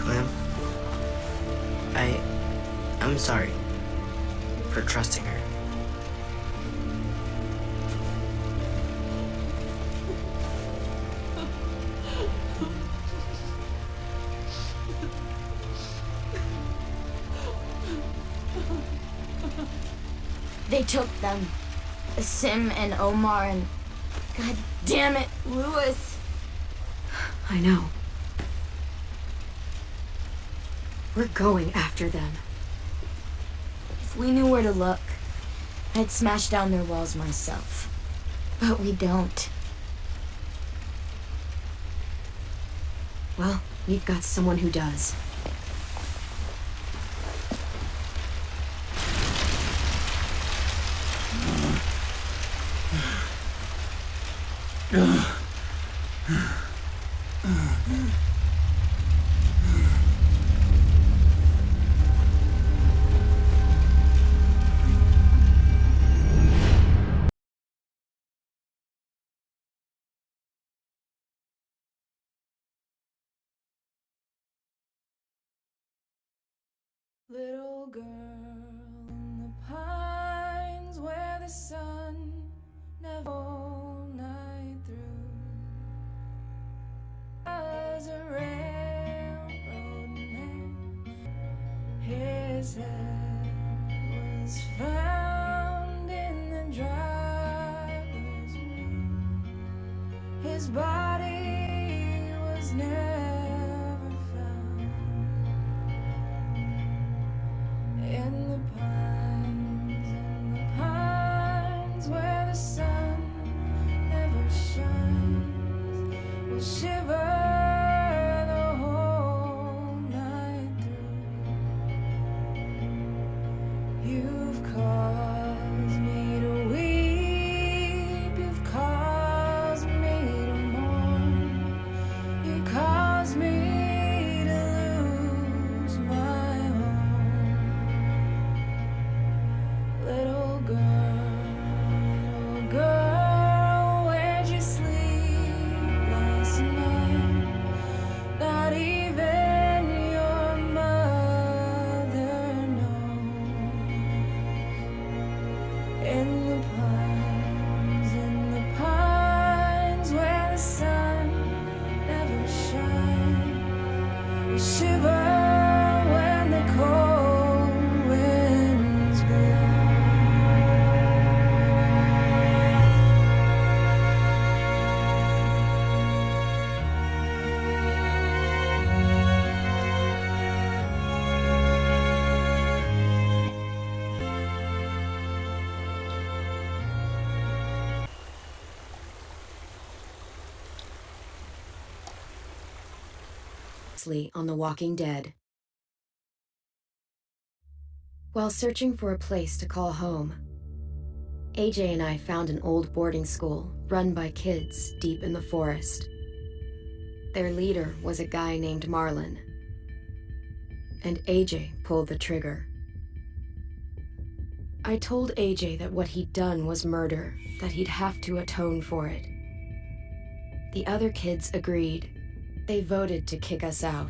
Clem, I'm sorry for trusting her. They took them. Sim and Omar and... God damn it, Louis. I know. We're going after them. If we knew where to look, I'd smash down their walls myself. But we don't. Well, we've got someone who does. Little girl in the pines where the sun never all night through. As a railroad man, his head was found in the driver's wheel. His body was never found. In the pines where the sun never shines, will shiver the whole night through. You've caused me to weep, you've caused me to mourn, you caused me to lose my home. Little girl, where'd you sleep last night? Not even your mother knows. In the pines where the sun never shines, we shiver when the cold winds blow. On The Walking Dead. While searching for a place to call home, AJ and I found an old boarding school run by kids deep in the forest. Their leader was a guy named Marlon, and AJ pulled the trigger. I told AJ that what he'd done was murder, that he'd have to atone for it. The other kids agreed. They voted to kick us out.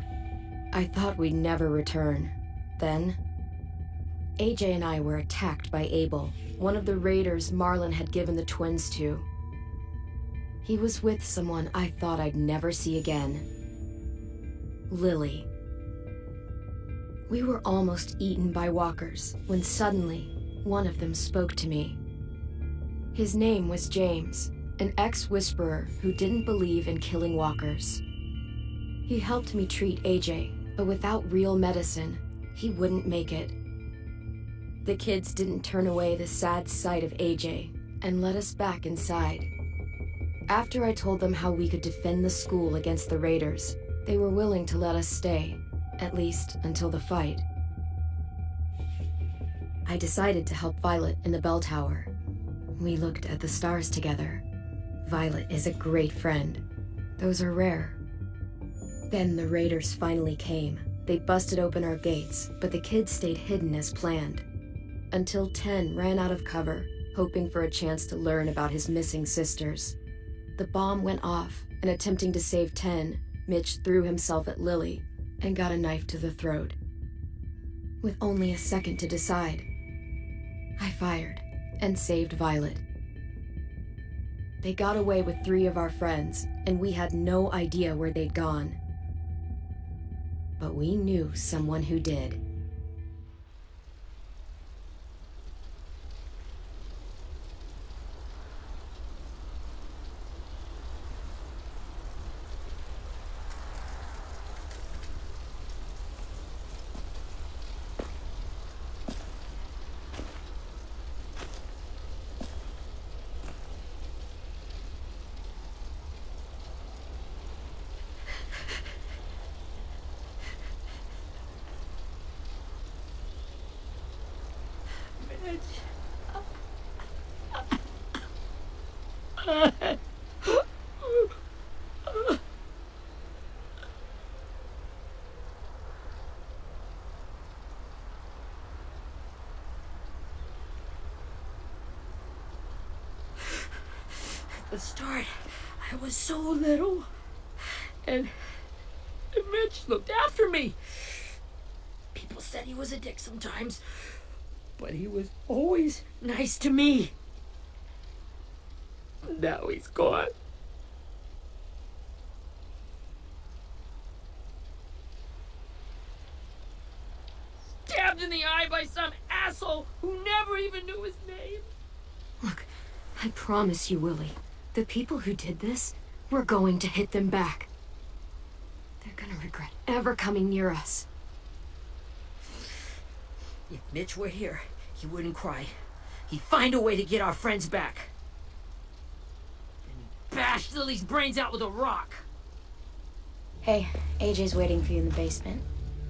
I thought we'd never return. Then, AJ and I were attacked by Abel, one of the raiders Marlon had given the twins to. He was with someone I thought I'd never see again. Lily. We were almost eaten by walkers when suddenly one of them spoke to me. His name was James, an ex-whisperer who didn't believe in killing walkers. He helped me treat AJ, but without real medicine, he wouldn't make it. The kids didn't turn away the sad sight of AJ and let us back inside. After I told them how we could defend the school against the raiders, they were willing to let us stay, at least until the fight. I decided to help Violet in the bell tower. We looked at the stars together. Violet is a great friend. Those are rare. Then the raiders finally came. They busted open our gates, but the kids stayed hidden as planned. Until Ten ran out of cover, hoping for a chance to learn about his missing sisters. The bomb went off, and attempting to save Ten, Mitch threw himself at Lily, and got a knife to the throat. With only a second to decide, I fired and saved Violet. They got away with 3 of our friends, and we had no idea where they'd gone. But we knew someone who did. At the start, I was so little, and Mitch looked after me. People said he was a dick sometimes, but he was always nice to me. Now he's gone. Stabbed in the eye by some asshole who never even knew his name. Look, I promise you, Willie, the people who did this, we're going to hit them back. They're gonna regret ever coming near us. If Mitch were here, he wouldn't cry. He'd find a way to get our friends back. Then he'd bash Lily's brains out with a rock. Hey, AJ's waiting for you in the basement.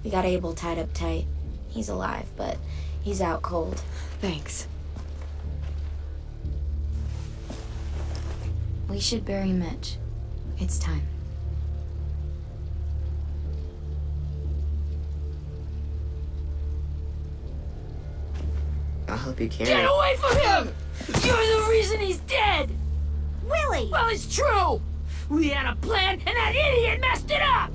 We got Abel tied up tight. He's alive, but he's out cold. Thanks. We should bury Mitch. It's time. I'll help you Get carry it. away from him! You're the reason he's dead! Willie! Well, it's true! We had a plan, and that idiot messed it up!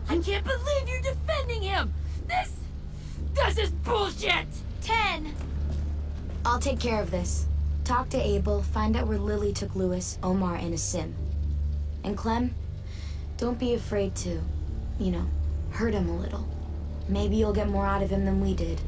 I can't believe you're defending him! This is bullshit! 10! I'll take care of this. Talk to Abel, find out where Lily took Lewis, Omar, and Asim. And Clem, don't be afraid to, hurt him a little. Maybe you'll get more out of him than we did.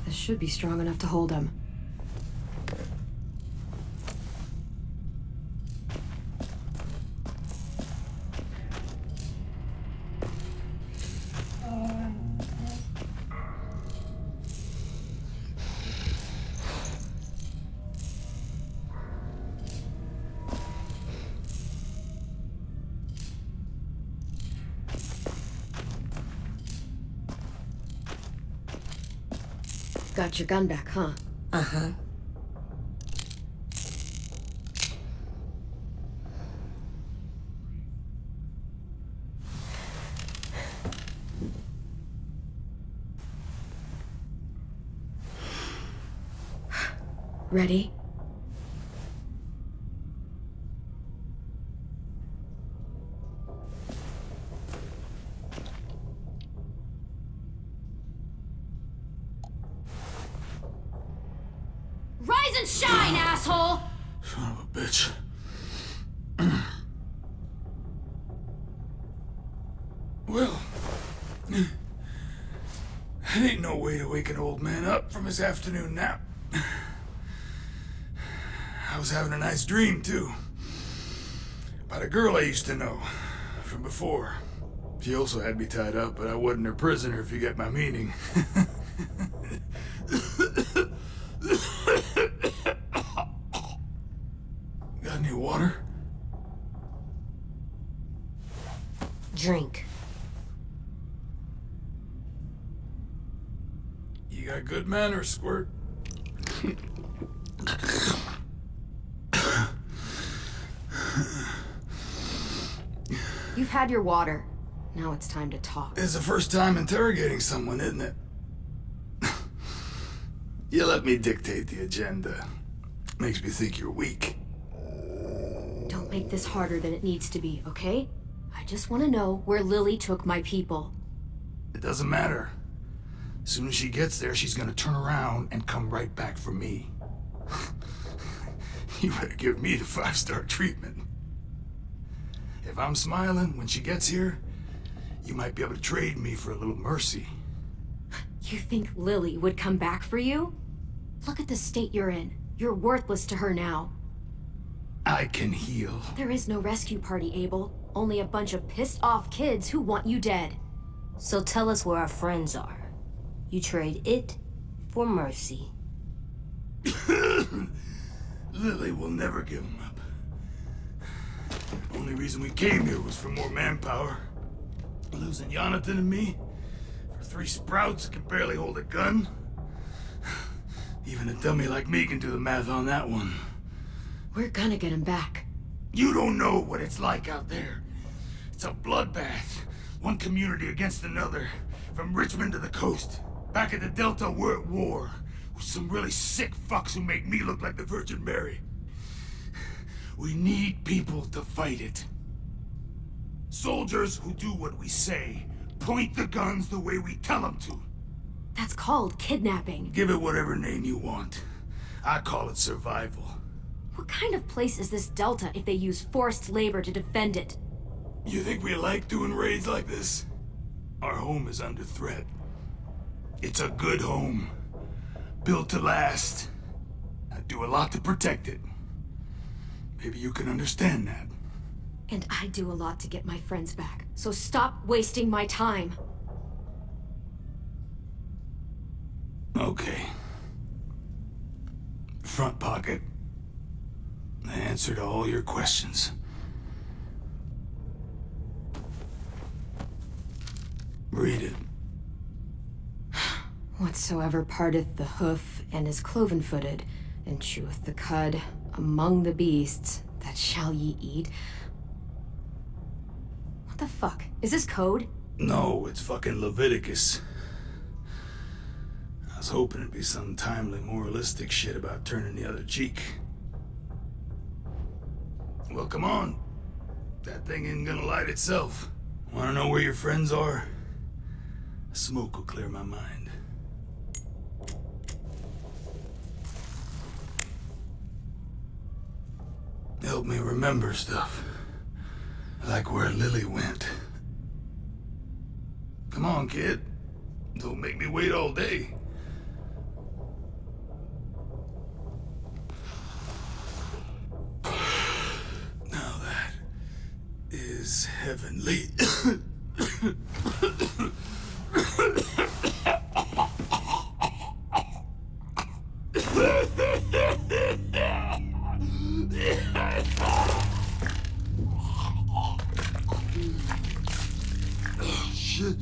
This should be strong enough to hold him. Got your gun back, huh? Uh-huh. Ready? Rise and shine, asshole! Son of a bitch. Well, that ain't no way to wake an old man up from his afternoon nap. I was having a nice dream, too. About a girl I used to know from before. She also had me tied up, but I wasn't her prisoner, if you get my meaning. Got any water? Drink. You got good manners, Squirt. You've had your water. Now it's time to talk. It's the first time interrogating someone, isn't it? You let me dictate the agenda. Makes me think you're weak. Don't make this harder than it needs to be, okay? I just want to know where Lily took my people. It doesn't matter. As soon as she gets there, she's gonna turn around and come right back for me. You better give me the 5-star treatment. If I'm smiling when she gets here, you might be able to trade me for a little mercy. You think Lily would come back for you? Look at the state you're in. You're worthless to her now. I can heal. There is no rescue party, Abel. Only a bunch of pissed-off kids who want you dead. So tell us where our friends are. You trade it for mercy. Lily will never give him up. Only reason we came here was for more manpower. Losing Jonathan and me for 3 sprouts that can barely hold a gun. Even a dummy like me can do the math on that one. We're gonna get him back. You don't know what it's like out there. It's a bloodbath. One community against another. From Richmond to the coast. Back at the Delta, we're at war. With some really sick fucks who make me look like the Virgin Mary. We need people to fight it. Soldiers who do what we say. Point the guns the way we tell them to. That's called kidnapping. Give it whatever name you want. I call it survival. What kind of place is this Delta if they use forced labor to defend it? You think we like doing raids like this? Our home is under threat. It's a good home. Built to last. I do a lot to protect it. Maybe you can understand that. And I do a lot to get my friends back. So stop wasting my time. Okay. Front pocket. The answer to all your questions. Read it. Whatsoever parteth the hoof and is cloven-footed, and cheweth the cud among the beasts, that shall ye eat. What the fuck? Is this code? No, it's fucking Leviticus. I was hoping it'd be some timely moralistic shit about turning the other cheek. Well, come on. That thing ain't gonna light itself. Wanna know where your friends are? Smoke will clear my mind. Help me remember stuff. Like where Lily went. Come on, kid. Don't make me wait all day. Now that is heavenly. Shit.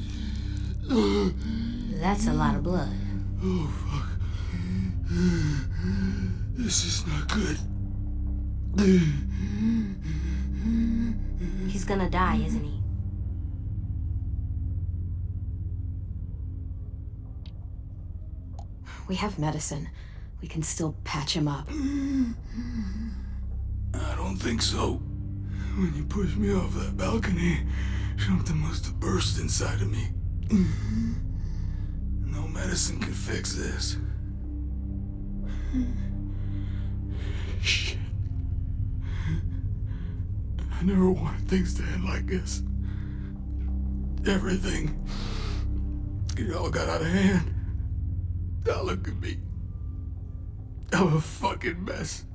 That's a lot of blood. Oh, fuck. This is not good. He's gonna die, isn't he? We have medicine. We can still patch him up. I don't think so. When you pushed me off that balcony, something must have burst inside of me. No medicine can fix this. Shit. I never wanted things to end like this. Everything. It all got out of hand. Now look at me. I'm a fucking mess.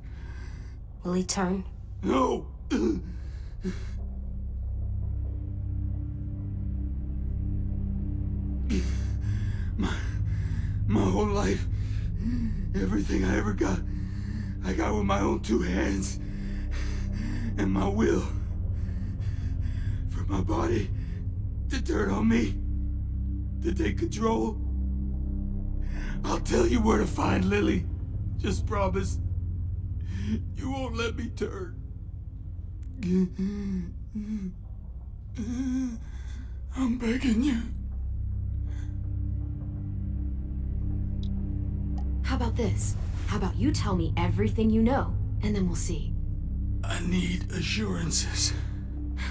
Will he turn? No! My whole life, everything I ever got, I got with my own two hands and my will. For my body to turn on me, to take control. I'll tell you where to find Lily. Just promise. You won't let me turn. I'm begging you. How about this? How about you tell me everything you know, and then we'll see. I need assurances.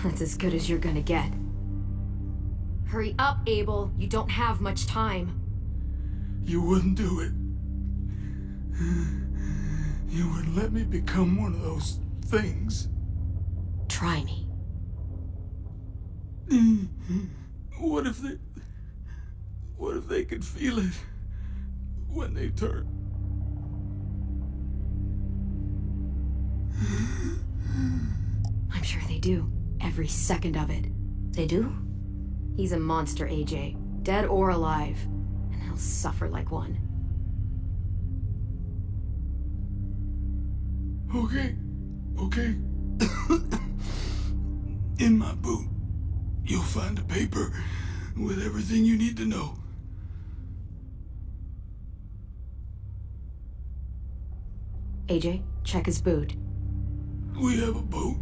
That's as good as you're gonna get. Hurry up, Abel. You don't have much time. You wouldn't do it. You wouldn't let me become one of those things. Try me. What if they could feel it when they turn? I'm sure they do. Every second of it. They do? He's a monster, AJ. Dead or alive. And he'll suffer like one. Okay. In my boot, you'll find a paper with everything you need to know. AJ, check his boot. We have a boat.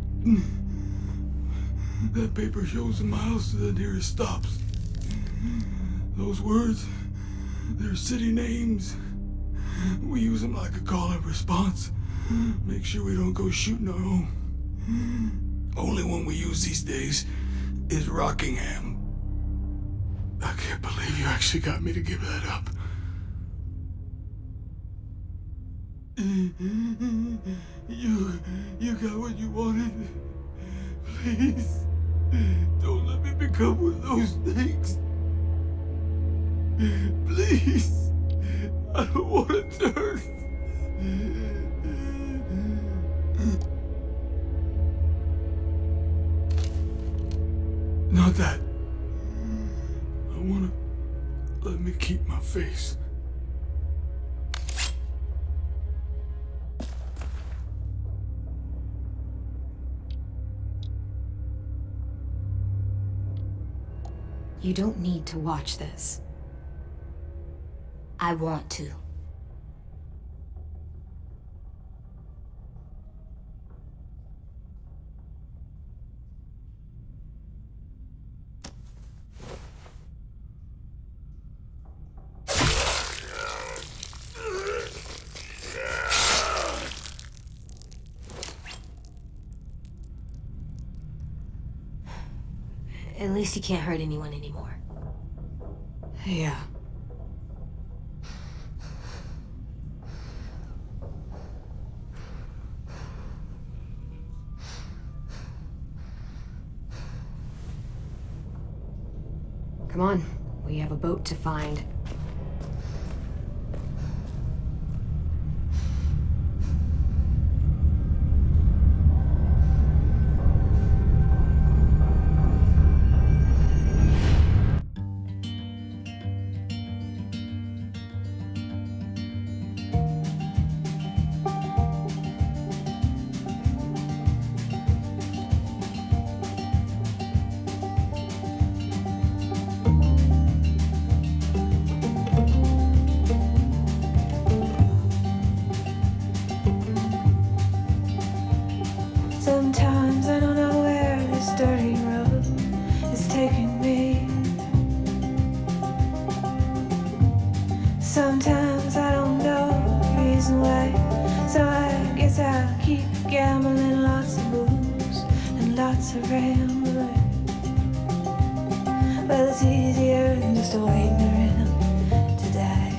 That paper shows the miles to the nearest stops. Those words, they're city names. We use them like a call and response. Make sure we don't go shooting our own. Only one we use these days is Rockingham. I can't believe you actually got me to give that up. You got what you wanted. Please, don't let me become one of those things. Please, I don't want to turn. Not that. I wanna let me keep my face. You don't need to watch this. I want to. At least he can't hurt anyone anymore. Yeah. Come on, we have a boat to find. Sometimes I don't know where this dirty road is taking me. Sometimes I don't know the reason why. So I guess I'll keep gambling, lots of booze and lots of rambling. Well, it's easier than just waiting around to die.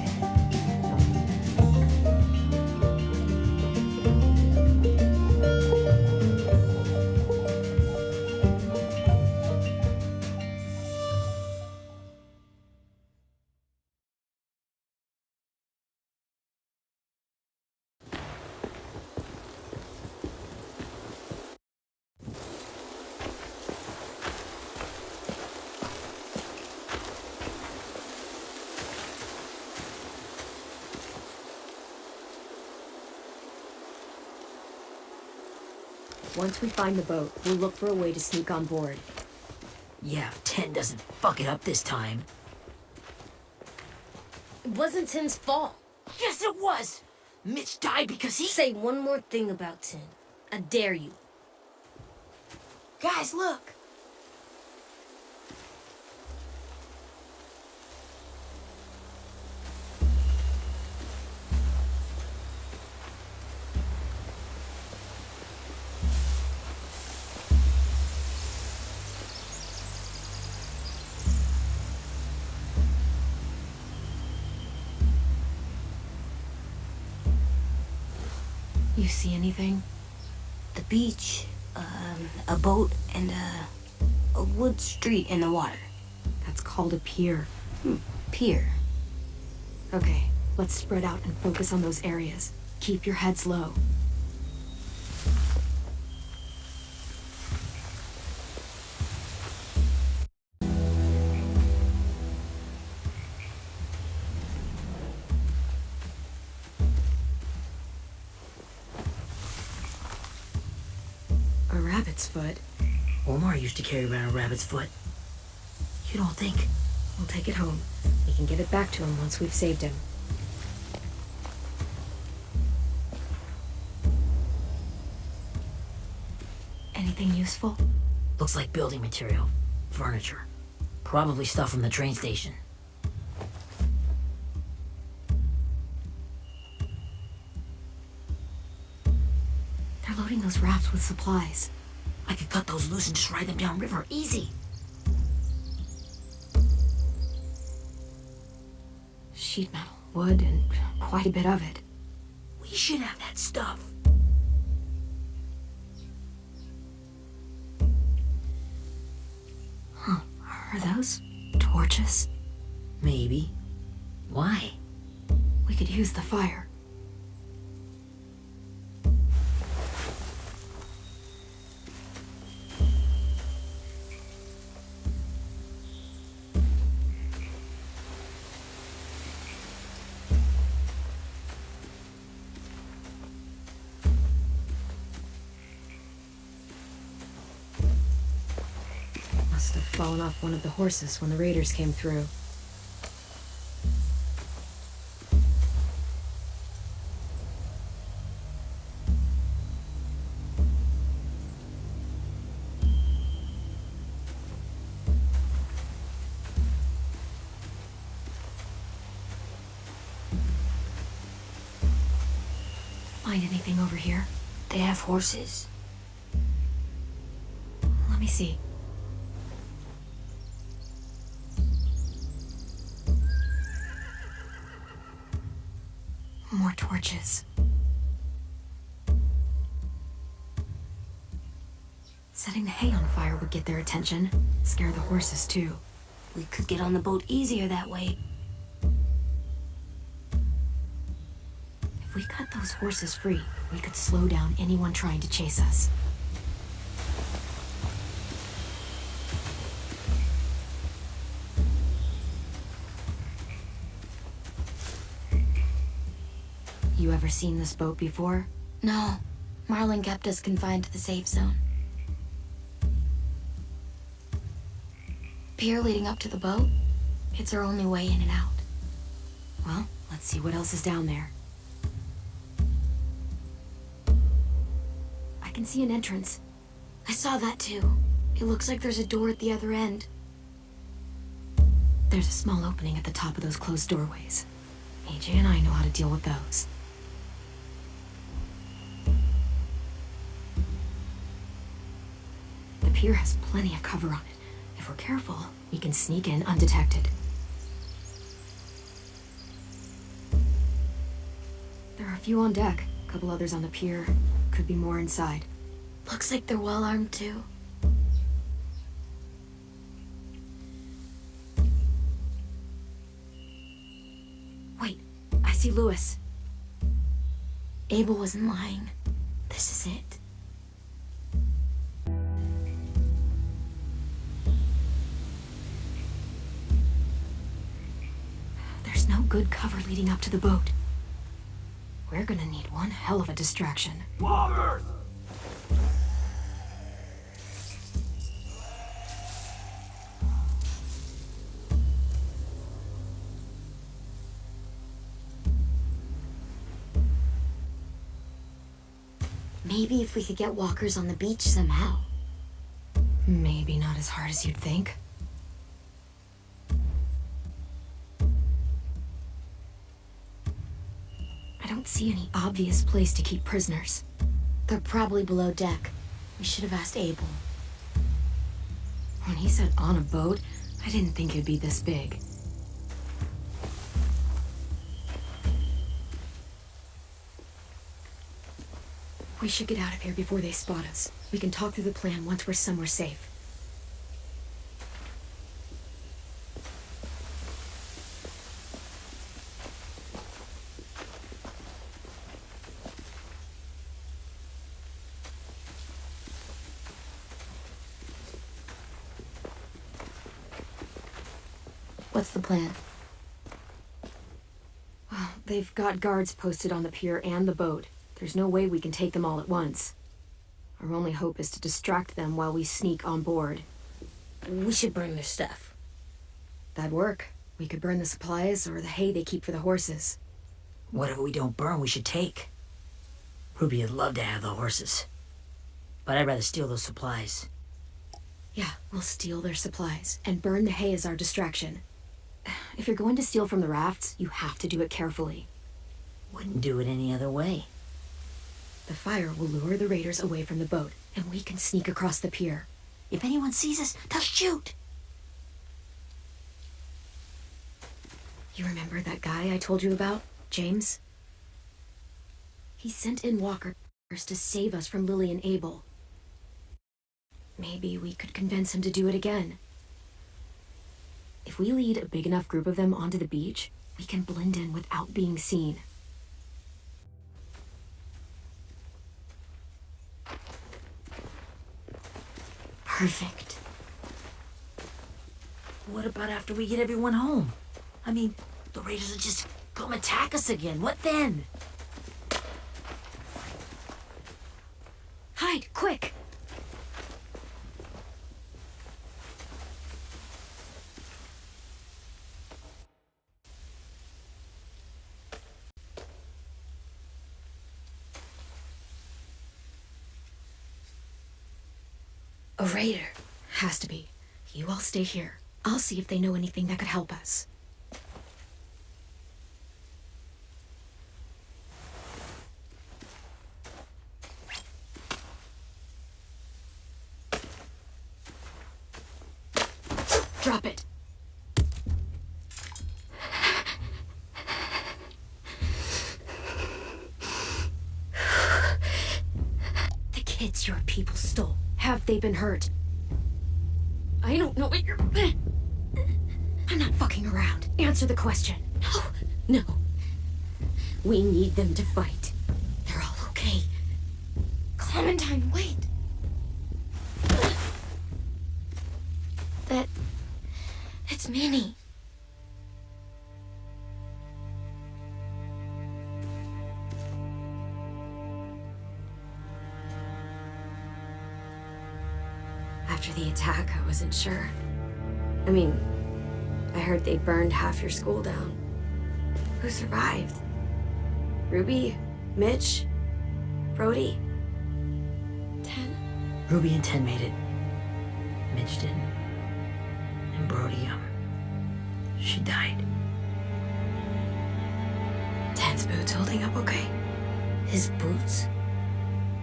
Once we find the boat, we'll look for a way to sneak on board. Yeah, if 10 doesn't fuck it up this time. It wasn't Tin's fault. Yes, it was! Mitch died because he... Say one more thing about Tin. I dare you. Guys, look! You see anything? The beach, a boat, and a wood street in the water. That's called a pier. Pier. Okay, let's spread out and focus on those areas. Keep your heads low. A rabbit's foot. Omar used to carry around a rabbit's foot. You don't think... We'll take it home. We can give it back to him once we've saved him. Anything useful? Looks like building material. Furniture. Probably stuff from the train station. They're loading those rafts with supplies. I could cut those loose and just ride them downriver. Easy. Sheet metal, wood, and quite a bit of it. We should have that stuff. Huh. Are those torches? Maybe. Why? We could use the fire. Must have fallen off one of the horses when the raiders came through. Find anything over here? They have horses. Let me see. More torches. Setting the hay on fire would get their attention. Scare the horses, too. We could get on the boat easier that way. If we cut those horses free, we could slow down anyone trying to chase us. You ever seen this boat before? No. Marlin kept us confined to the safe zone. Pier leading up to the boat? It's our only way in and out. Well, let's see what else is down there. I can see an entrance. I saw that too. It looks like there's a door at the other end. There's a small opening at the top of those closed doorways. AJ and I know how to deal with those. The pier has plenty of cover on it. If we're careful, we can sneak in undetected. There are a few on deck, a couple others on the pier. Could be more inside. Looks like they're well armed too. Wait, I see Lewis. Abel wasn't lying. This is it. There's no good cover leading up to the boat. We're gonna need one hell of a distraction. Loggers! Maybe if we could get walkers on the beach somehow. Maybe not as hard as you'd think. I don't see any obvious place to keep prisoners. They're probably below deck. We should have asked Abel. When he said on a boat, I didn't think it'd be this big. We should get out of here before they spot us. We can talk through the plan once we're somewhere safe. What's the plan? Well, they've got guards posted on the pier and the boat. There's no way we can take them all at once. Our only hope is to distract them while we sneak on board. We should burn their stuff. That'd work. We could burn the supplies or the hay they keep for the horses. Whatever we don't burn, we should take. Ruby would love to have the horses. But I'd rather steal those supplies. Yeah, we'll steal their supplies and burn the hay as our distraction. If you're going to steal from the rafts, you have to do it carefully. Wouldn't do it any other way. The fire will lure the raiders away from the boat, and we can sneak across the pier. If anyone sees us, they'll shoot. You remember that guy I told you about, James? He sent in walkers to save us from Lily and Abel. Maybe we could convince him to do it again. If we lead a big enough group of them onto the beach, we can blend in without being seen. Perfect. What about after we get everyone home? I mean, the raiders will just come attack us again. What then? Hide, quick! A raider. Has to be. You all stay here. I'll see if they know anything that could help us. Drop it. The kids your people stole. Have they been hurt? I don't know what you're... I'm not fucking around. Answer the question. No. We need them to fight. They're all okay. Clementine, wait. It's Minnie. After the attack, I wasn't sure. I mean, I heard they burned half your school down. Who survived? Ruby? Mitch? Brody? Ten? Ruby and Ten made it. Mitch didn't. And Brody, she died. Ten's boots holding up okay? His boots?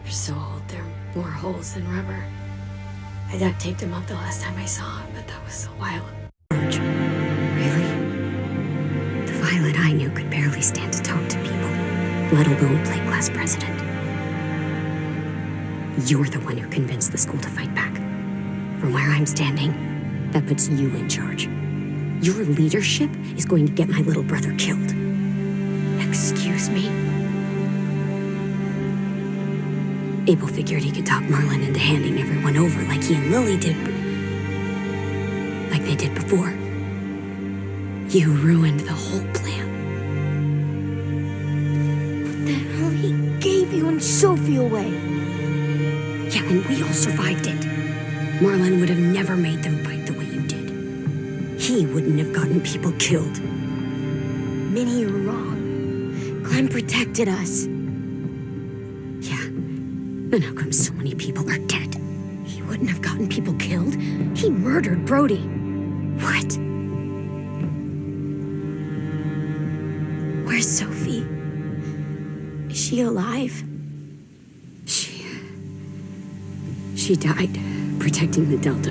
They're so old, there are more holes than rubber. I duct taped him up the last time I saw him, but that was a while ago. George, really? The Violet I knew could barely stand to talk to people, let alone play class president. You're the one who convinced the school to fight back. From where I'm standing, that puts you in charge. Your leadership is going to get my little brother killed. Excuse me? Abel figured he could talk Marlon into handing everyone over like he and Lily did, like they did before. You ruined the whole plan. The hell he gave you and Sophie away. Yeah, and we all survived it. Marlon would have never made them fight the way you did. He wouldn't have gotten people killed. Minnie, you're wrong. Clem protected us. Yeah, And how come so many people are dead? He wouldn't have gotten people killed. He murdered Brody. What? Where's Sophie? Is she alive? She died protecting the Delta.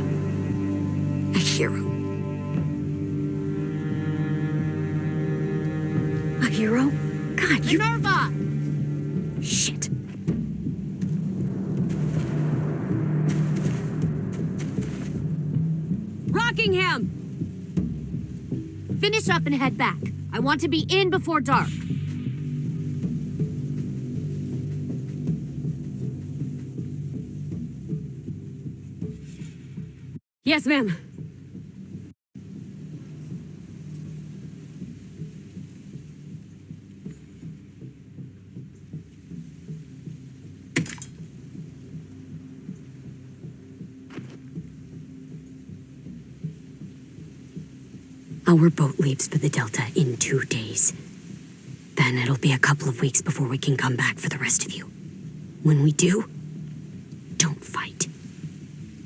A hero. A hero? God, you... Minerva! Shit. Rockingham! Finish up and head back. I want to be in before dark. Yes, ma'am. Our boat leaves for the Delta in 2 days. Then it'll be a couple of weeks before we can come back for the rest of you. When we do, don't fight.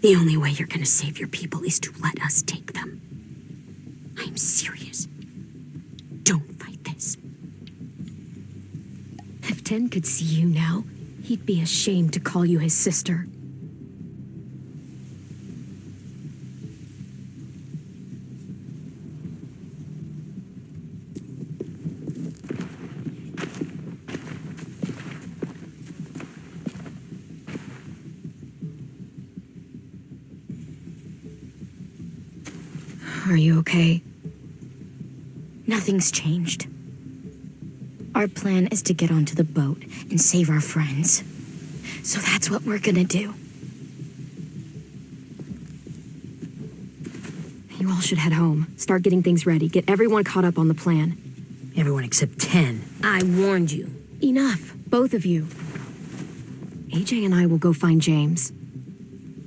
The only way you're gonna save your people is to let us take them. I'm serious. Don't fight this. If Ten could see you now, he'd be ashamed to call you his sister. Are you okay? Nothing's changed. Our plan is to get onto the boat and save our friends. So that's what we're gonna do. You all should head home. Start getting things ready. Get everyone caught up on the plan. Everyone except 10. I warned you. Enough, both of you. AJ and I will go find James.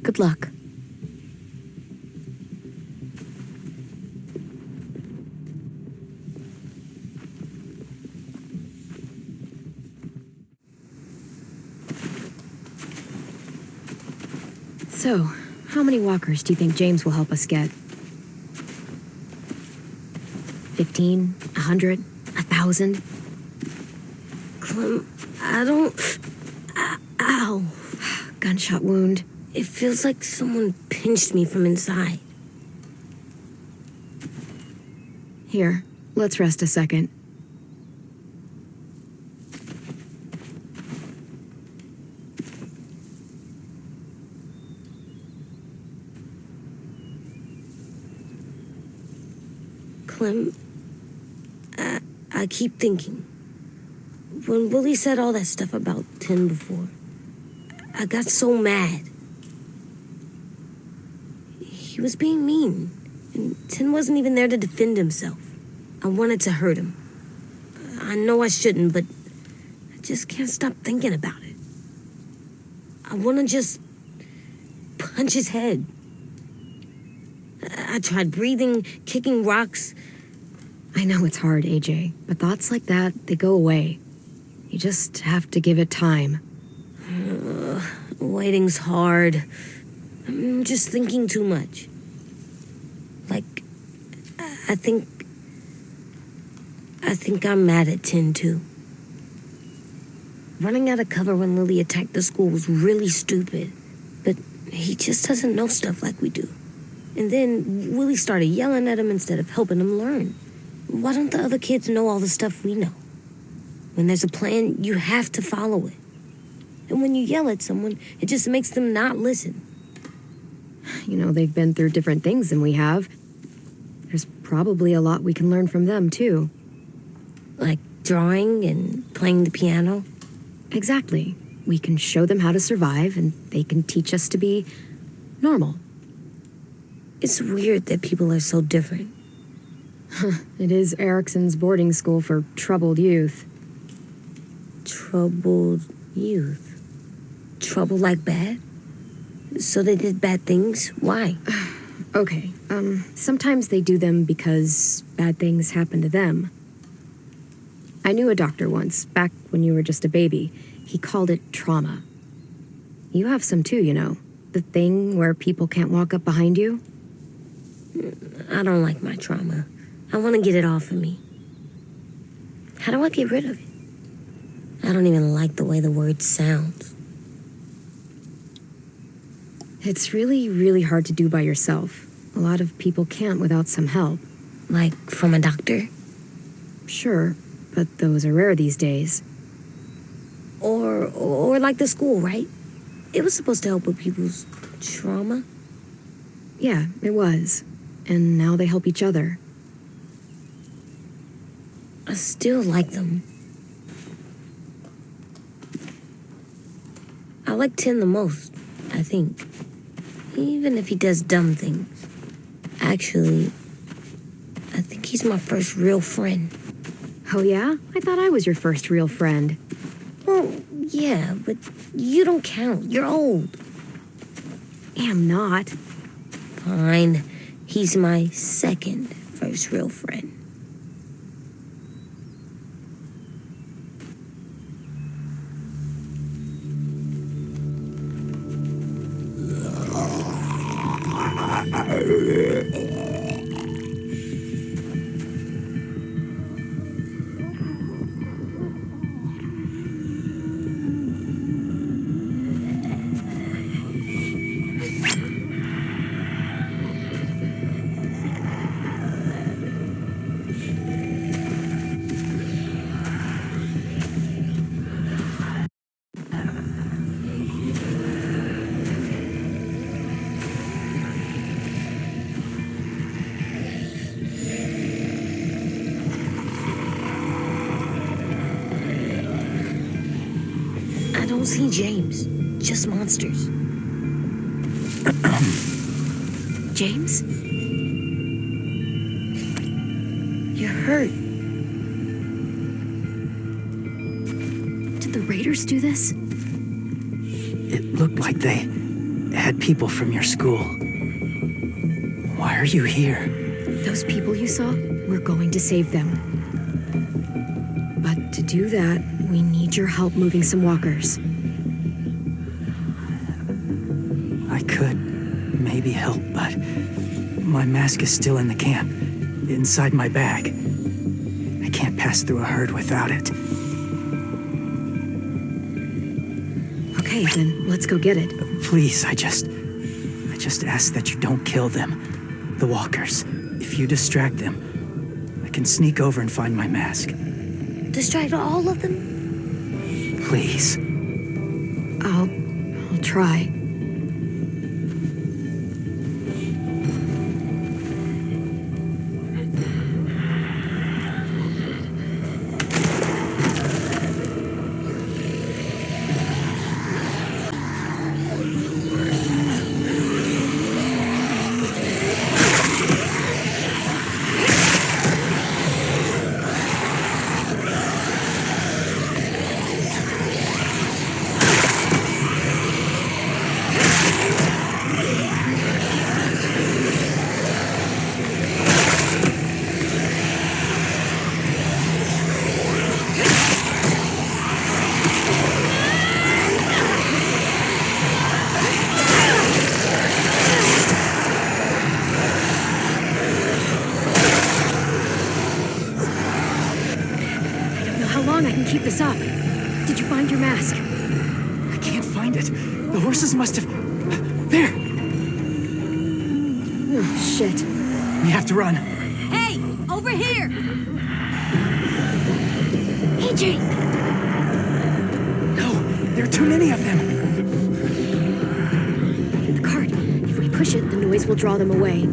Good luck. So, how many walkers do you think James will help us get? 15? 100? 1,000? Clem, I don't... Ow. Gunshot wound. It feels like someone pinched me from inside. Here, let's rest a second. Clem, I keep thinking. When Willie said all that stuff about 10 before, I got so mad. He was being mean, and 10 wasn't even there to defend himself. I wanted to hurt him. I know I shouldn't, but I just can't stop thinking about it. I want to just punch his head. I tried breathing, kicking rocks. I know it's hard, AJ, but thoughts like that, they go away. You just have to give it time. Waiting's hard. I'm just thinking too much. Like, I think I'm mad at 10 too. Running out of cover when Lily attacked the school was really stupid, but he just doesn't know stuff like we do. And then Willie started yelling at him instead of helping him learn. Why don't the other kids know all the stuff we know? When there's a plan, you have to follow it. And when you yell at someone, it just makes them not listen. You know, they've been through different things than we have. There's probably a lot we can learn from them, too. Like drawing and playing the piano? Exactly. We can show them how to survive, and they can teach us to be normal. It's weird that people are so different. It is Erickson's boarding school for troubled youth. Troubled youth? Trouble like bad? So they did bad things? Why? Okay, sometimes they do them because bad things happen to them. I knew a doctor once, back when you were just a baby. He called it trauma. You have some too, you know. The thing where people can't walk up behind you. I don't like my trauma. I want to get it off of me. How do I get rid of it? I don't even like the way the word sounds. It's really, really hard to do by yourself. A lot of people can't without some help. Like from a doctor? Sure, but those are rare these days. Or like the school, right? It was supposed to help with people's trauma. Yeah, it was. And now they help each other. I still like them. I like Tin the most, I think. Even if he does dumb things. Actually, I think he's my first real friend. Oh yeah? I thought I was your first real friend. Well, yeah, but you don't count. You're old. I'm not. Fine. He's my second first real friend. I don't see James, just monsters. James? You're hurt. Did the Raiders do this? It looked like they had people from your school. Why are you here? Those people you saw? We're going to save them. But to do that, we need your help moving some walkers. I could maybe help, but my mask is still in the camp, inside my bag. I can't pass through a herd without it. Okay, then let's go get it. Please, I just ask that you don't kill them. The walkers. If you distract them, I can sneak over and find my mask. Distract all of them? Please. I'll try. I can keep this up. Did you find your mask? I can't find it. The horses must have... There! Oh, shit. We have to run. Hey, over here! AJ! No, there are too many of them. The cart. If we push it, the noise will draw them away.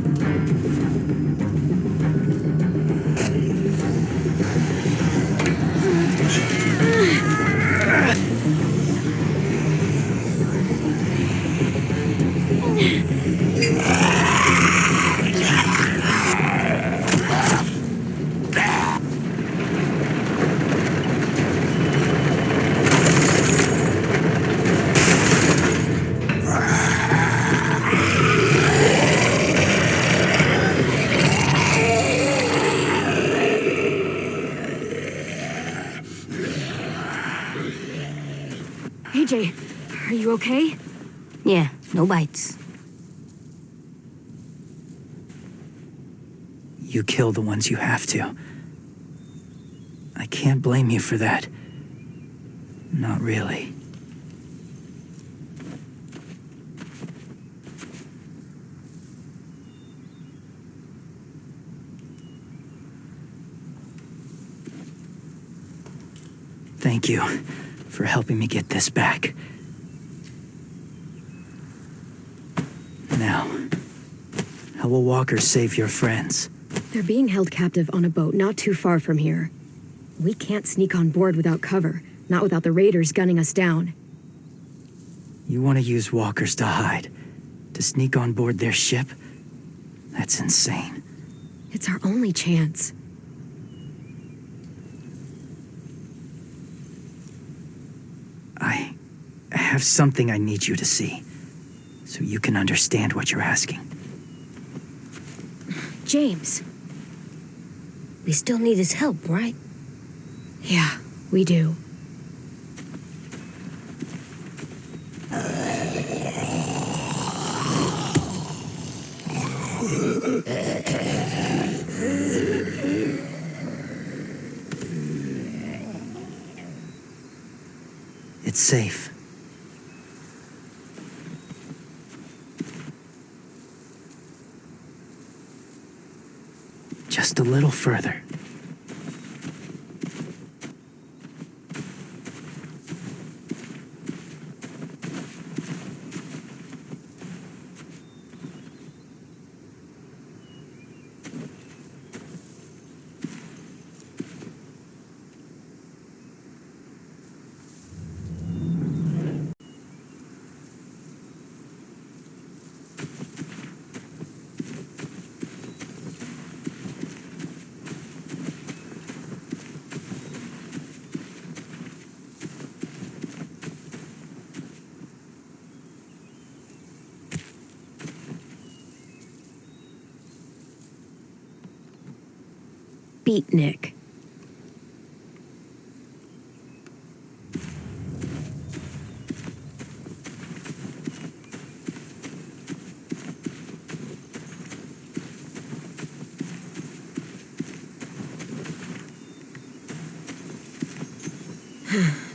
AJ, are you okay? Yeah, no bites. You kill the ones you have to. I can't blame you for that. Not really. Thank you for helping me get this back. Now, how will Walker save your friends? They're being held captive on a boat not too far from here. We can't sneak on board without cover, not without the raiders gunning us down. You want to use walkers to hide? To sneak on board their ship? That's insane. It's our only chance. I have something I need you to see, so you can understand what you're asking. James. We still need his help, right? Yeah, we do. It's safe. Just a little further. Beatnik.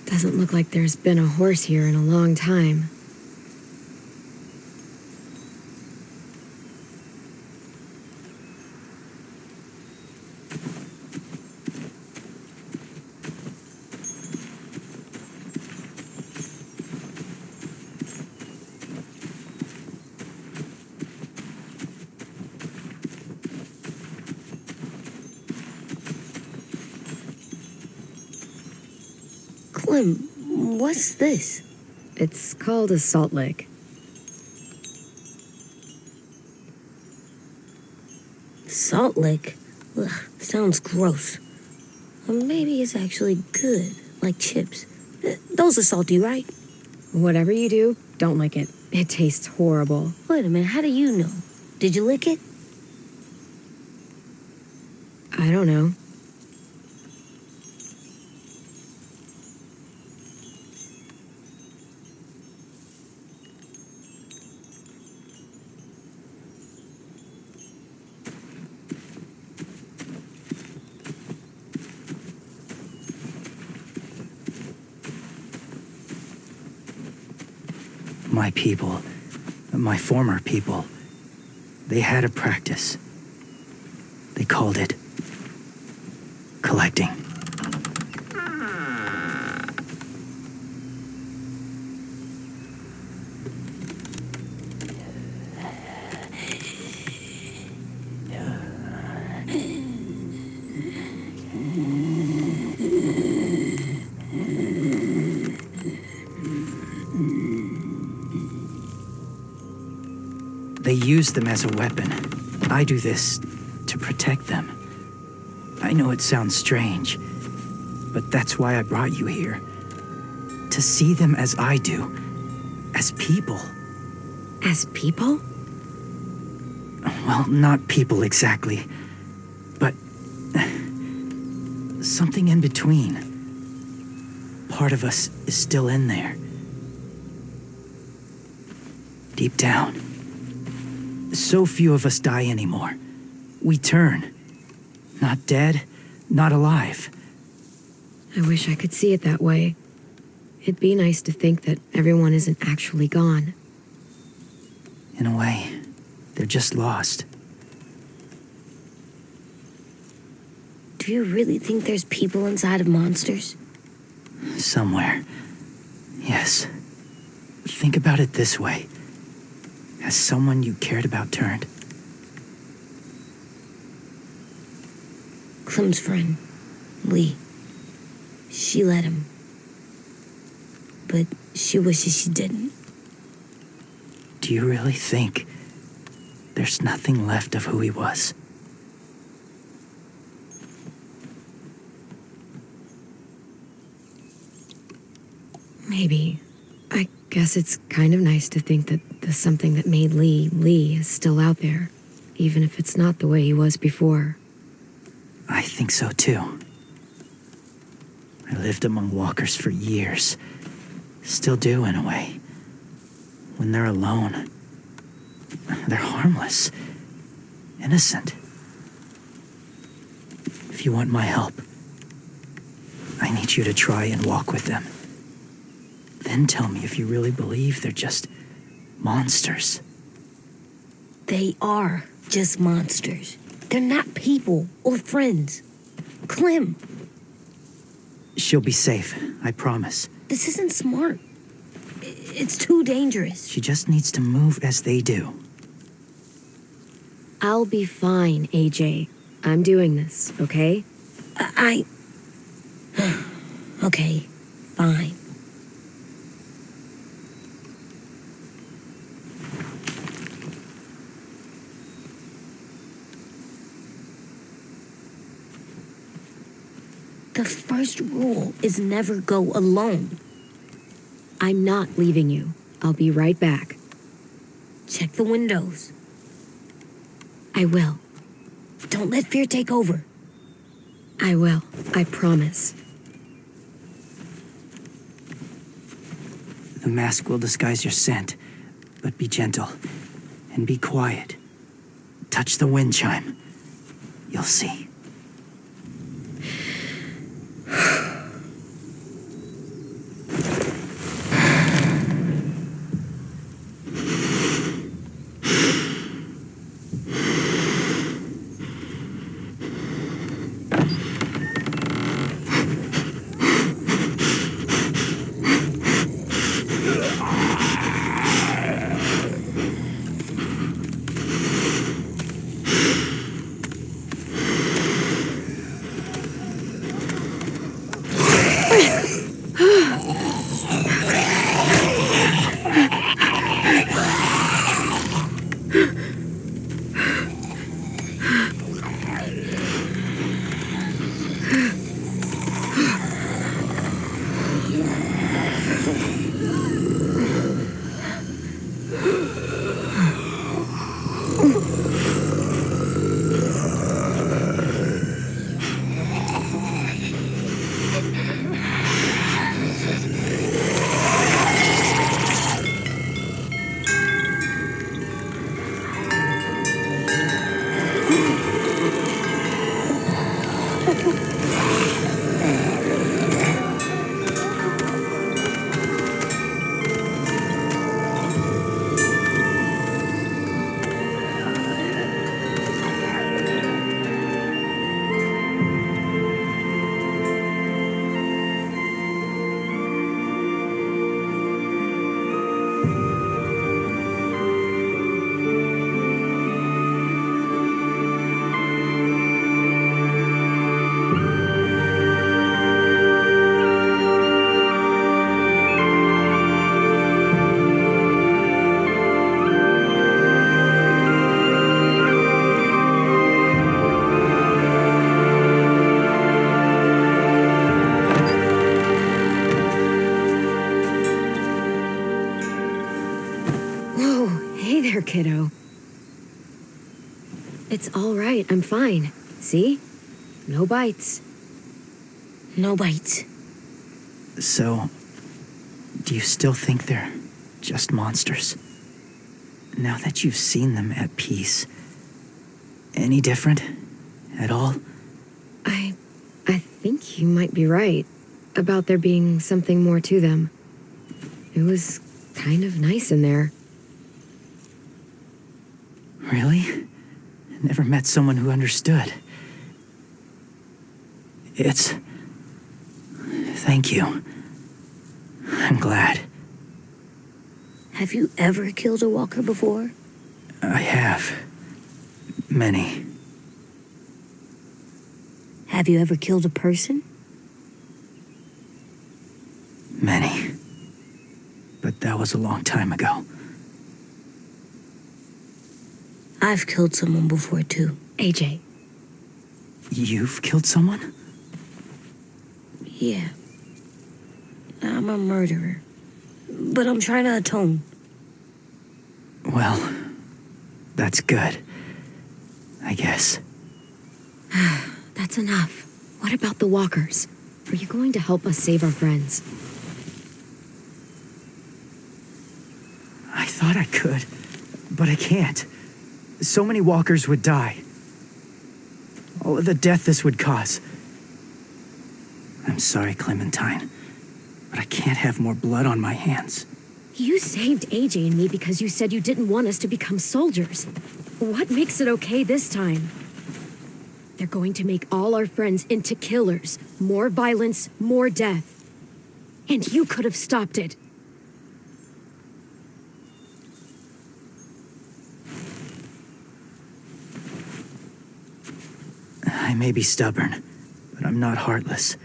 Doesn't look like there's been a horse here in a long time. Clem, what's this? It's called a salt lick. Salt lick? Ugh, sounds gross. Or maybe it's actually good, like chips. Those are salty, right? Whatever you do, don't lick it. It tastes horrible. Wait a minute, how do you know? Did you lick it? I don't know. My people, my former people, they had a practice. They called it collecting. They use them as a weapon. I do this to protect them. I know it sounds strange, but that's why I brought you here. To see them as I do, as people. As people? Well, not people exactly, but something in between. Part of us is still in there. deep down. So few of us die anymore. We turn. Not dead, not alive. I wish I could see it that way. It'd be nice to think that everyone isn't actually gone. In a way, they're just lost. Do you really think there's people inside of monsters? Somewhere. Yes. Think about it this way. Has someone you cared about turned? Clem's friend, Lee. She let him. But she wishes she didn't. Do you really think there's nothing left of who he was? Maybe. I guess it's kind of nice to think that the something that made Lee Lee is still out there, even if it's not the way he was before. I think so too. I lived among walkers for years. Still do, in a way. When they're alone, they're harmless, innocent. If you want my help, I need you to try and walk with them. Then tell me if you really believe they're just monsters. They are just monsters. They're not people or friends. Clem, She'll be safe, I promise. this isn't smart. It's too dangerous. She just needs to move as they do. I'll be fine, AJ. I'm doing this, okay? Okay, fine. The first rule is never go alone. I'm not leaving you. I'll be right back. Check the windows. I will. Don't let fear take over. I will. I promise. The mask will disguise your scent, but be gentle and be quiet. Touch the wind chime. You'll see. Kiddo. It's all right. I'm fine. See? No bites. No bites. So, do you still think they're just monsters? Now that you've seen them at peace, any different at all? I think you might be right about there being something more to them. It was kind of nice in there. Really? I never met someone who understood. Thank you. I'm glad. Have you ever killed a walker before? I have. Many. Have you ever killed a person? Many. But that was a long time ago. I've killed someone before, too. AJ. You've killed someone? Yeah. I'm a murderer. But I'm trying to atone. Well, that's good. I guess. That's enough. What about the walkers? Are you going to help us save our friends? I thought I could, but I can't. So many walkers would die. All of the death this would cause. I'm sorry, Clementine, but I can't have more blood on my hands. You saved AJ and me because you said you didn't want us to become soldiers. What makes it okay this time? They're going to make all our friends into killers. More violence, more death. And you could have stopped it. I may be stubborn, but I'm not heartless.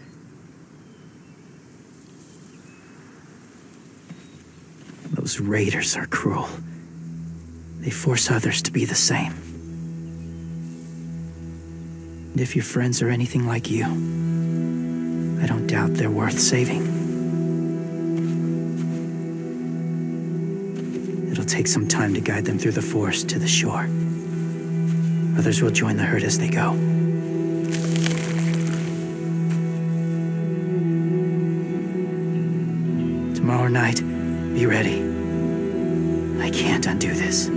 Those raiders are cruel. They force others to be the same. And if your friends are anything like you, I don't doubt they're worth saving. It'll take some time to guide them through the forest to the shore. Others will join the herd as they go. Tomorrow night, be ready. I can't undo this.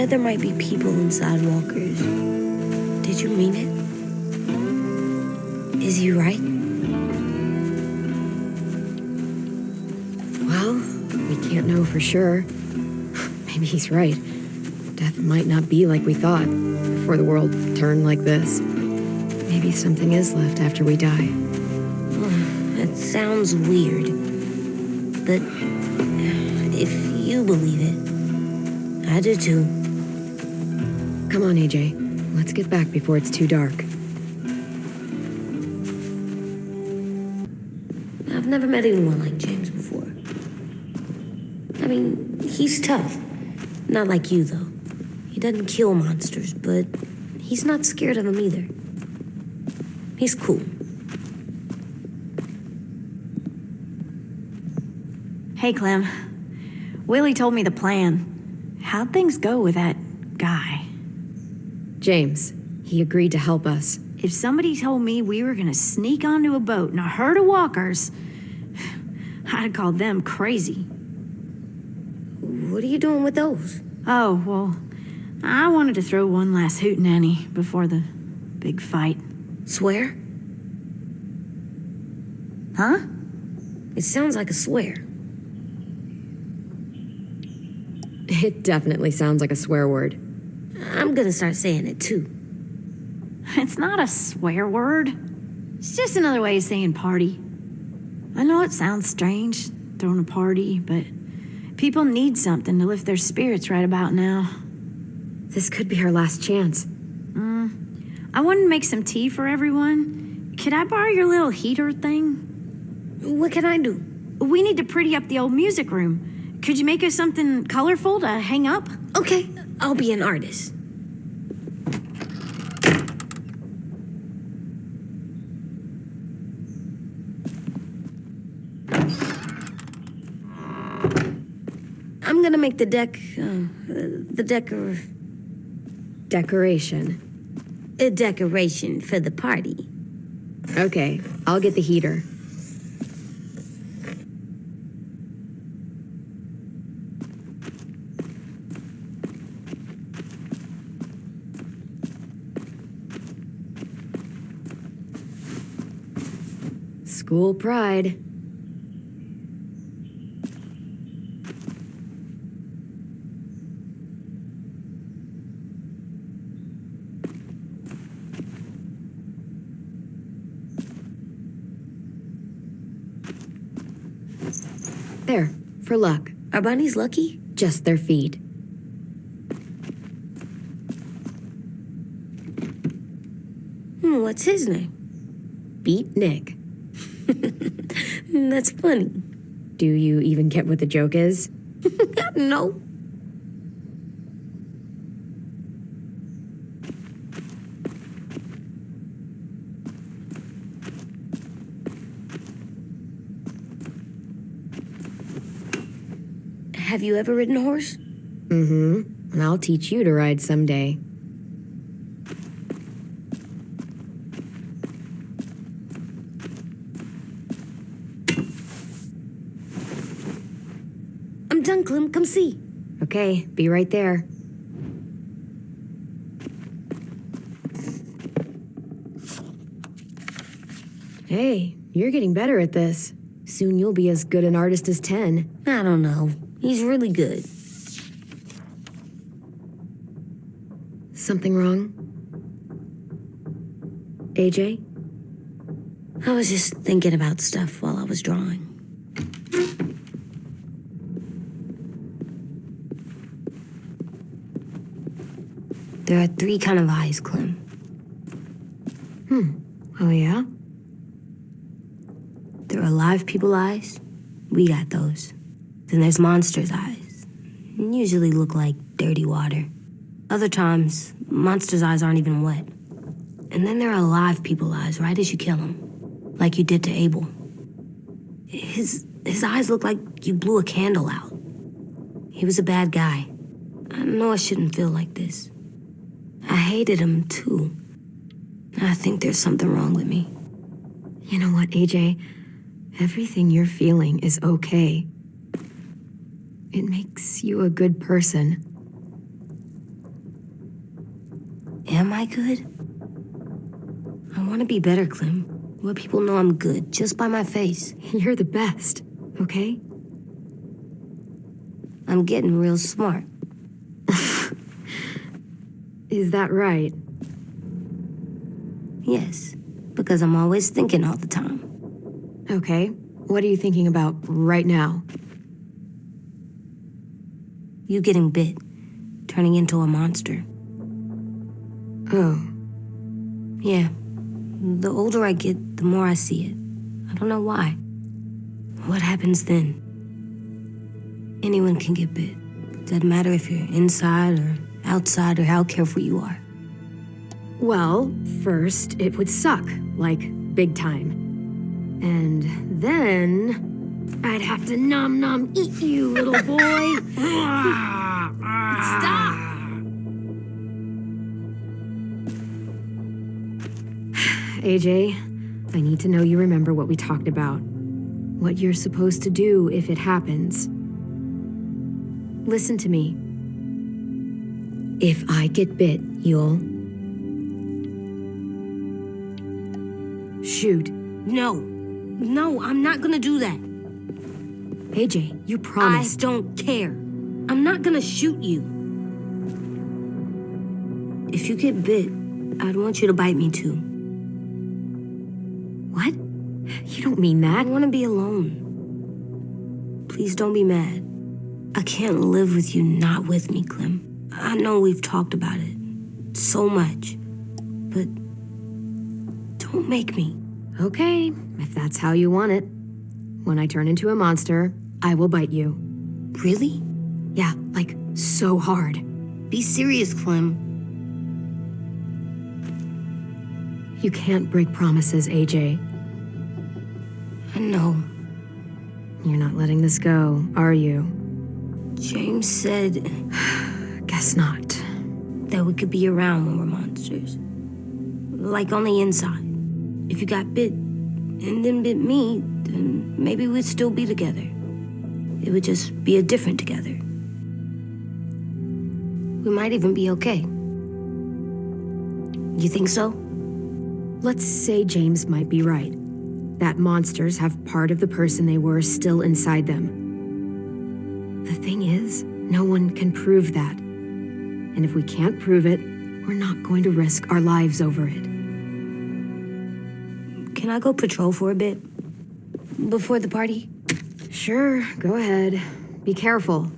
There might be people inside walkers. Did you mean it? Is he right? Well, we can't know for sure. Maybe he's right. Death might not be like we thought before the world turned like this. Maybe something is left after we die. It sounds weird. But if you believe it, I do too. Come on, AJ. Let's get back before it's too dark. I've never met anyone like James before. I mean, he's tough. Not like you, though. He doesn't kill monsters, but he's not scared of them either. He's cool. Hey, Clem. Willie told me the plan. How'd things go with that guy? James. He agreed to help us. If somebody told me we were gonna sneak onto a boat in a herd of walkers, I'd call them crazy. What are you doing with those? Oh, well, I wanted to throw one last hootenanny before the big fight. Swear? Huh? It sounds like a swear. It definitely sounds like a swear word. I'm gonna start saying it too. It's not a swear word. It's just another way of saying party. I know it sounds strange, throwing a party, but people need something to lift their spirits right about now. This could be our last chance. I wanted to make some tea for everyone. Could I borrow your little heater thing? What can I do? We need to pretty up the old music room. Could you make us something colorful to hang up? Okay, I'll be an artist. I'm gonna make the Decoration. a decoration for the party. Okay, I'll get the heater. School pride. There, for luck. Are bunnies lucky? Just their feet. What's his name? Beat Nick. That's funny. Do you even get what the joke is? No. Have you ever ridden a horse? Mm-hmm. And I'll teach you to ride someday. I'm done, Clem. Come see. Okay, be right there. Hey, you're getting better at this. Soon you'll be as good an artist as 10. I don't know. He's really good. Something wrong? AJ? I was just thinking about stuff while I was drawing. There are 3 kind of eyes, Clem. Oh, yeah? There are live people eyes. We got those. Then there's monsters' eyes. Usually look like dirty water. Other times, monsters' eyes aren't even wet. And then there are live people eyes right as you kill him. Like you did to Abel. His eyes look like you blew a candle out. He was a bad guy. I know I shouldn't feel like this. I hated him, too. I think there's something wrong with me. You know what, AJ? Everything you're feeling is okay. It makes you a good person. Am I good? I want to be better, Clem. Let people know I'm good, just by my face. You're the best, okay? I'm getting real smart. Is that right? Yes, because I'm always thinking all the time. Okay, what are you thinking about right now? You getting bit, turning into a monster. Oh. Yeah. The older I get, the more I see it. I don't know why. What happens then? Anyone can get bit. Doesn't matter if you're inside or outside or how careful you are. Well, first, it would suck, like big time. And then I'd have to nom eat you, little boy. Stop! AJ, I need to know you remember what we talked about. What you're supposed to do if it happens. Listen to me. If I get bit, you'll... shoot. No, I'm not gonna do that. AJ, you promised. I don't care. I'm not gonna shoot you. If you get bit, I'd want you to bite me too. What? You don't mean I that. want to be alone. Please don't be mad. I can't live with you not with me, Clem. I know we've talked about it so much, but don't make me. Okay, if that's how you want it. When I turn into a monster, I will bite you. Really? Yeah, like so hard. Be serious, Clem. You can't break promises, AJ. I know. You're not letting this go, are you? James said Guess not. that we could be around when we're monsters. Like on the inside. If you got bit and then bit me, then maybe we'd still be together. It would just be a different together. We might even be okay. You think so? Let's say James might be right. That monsters have part of the person they were still inside them. The thing is, no one can prove that. And if we can't prove it, we're not going to risk our lives over it. Can I go patrol for a bit? Before the party? Sure, go ahead. Be careful.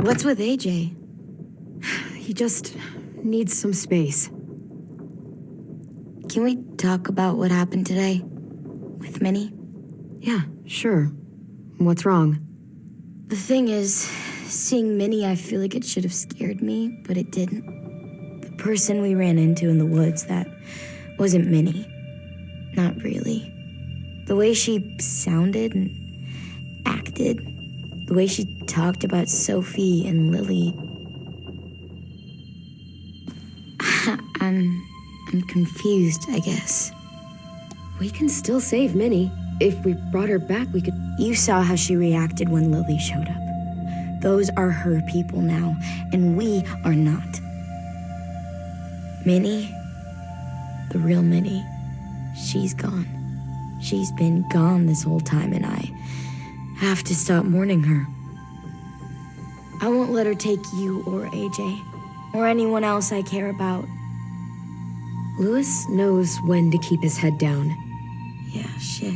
What's with AJ? He just needs some space. Can we talk about what happened today? With Minnie? Yeah, sure. What's wrong? The thing is, seeing Minnie, I feel like it should have scared me, but it didn't. The person we ran into in the woods, that wasn't Minnie. Not really. The way she sounded and acted, the way she talked about Sophie and Lily. I'm confused, I guess. We can still save Minnie. If we brought her back, we could... You saw how she reacted when Lily showed up. Those are her people now, and we are not. Minnie, the real Minnie, she's gone. She's been gone this whole time, and I have to stop mourning her. I won't let her take you or AJ, or anyone else I care about. Louis knows when to keep his head down. Yeah, shit.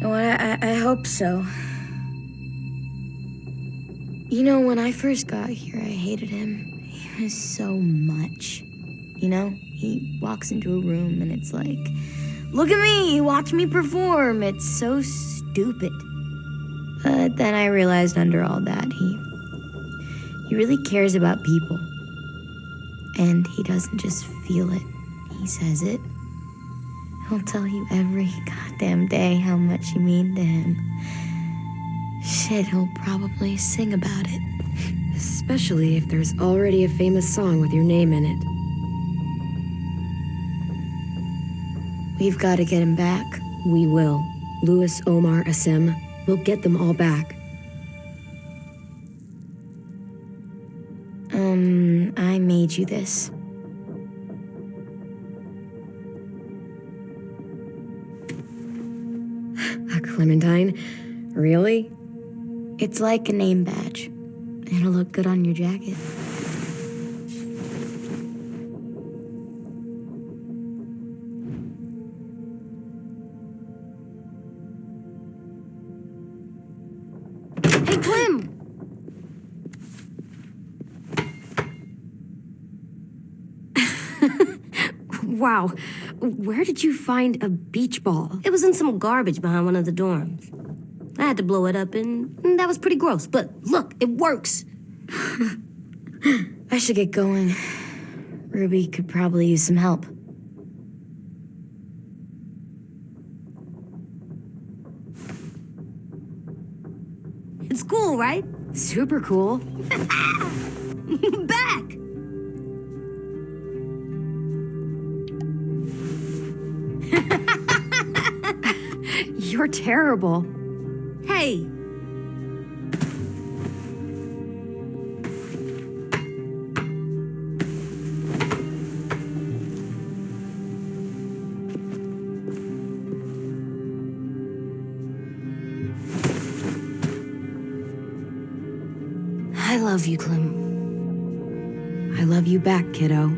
No, I hope so. You know, when I first got here, I hated him. He was so much. You know, he walks into a room and it's like, look at me, watch me perform. It's so stupid. But then I realized under all that, he really cares about people. And he doesn't just feel it, he says it. He'll tell you every goddamn day how much you mean to him. Shit, he'll probably sing about it. Especially if there's already a famous song with your name in it. We've got to get him back. We will. Louis, Omar, Asim, we'll get them all back. I made you this. A Clementine? Really? It's like a name badge. It'll look good on your jacket. Hey, Clem! Wow. Where did you find a beach ball? It was in some garbage behind one of the dorms. I had to blow it up, and that was pretty gross. But look, it works. I should get going. Ruby could probably use some help. It's cool, right? Super cool. Back! You're terrible. Hey! I love you, Clem. I love you back, kiddo.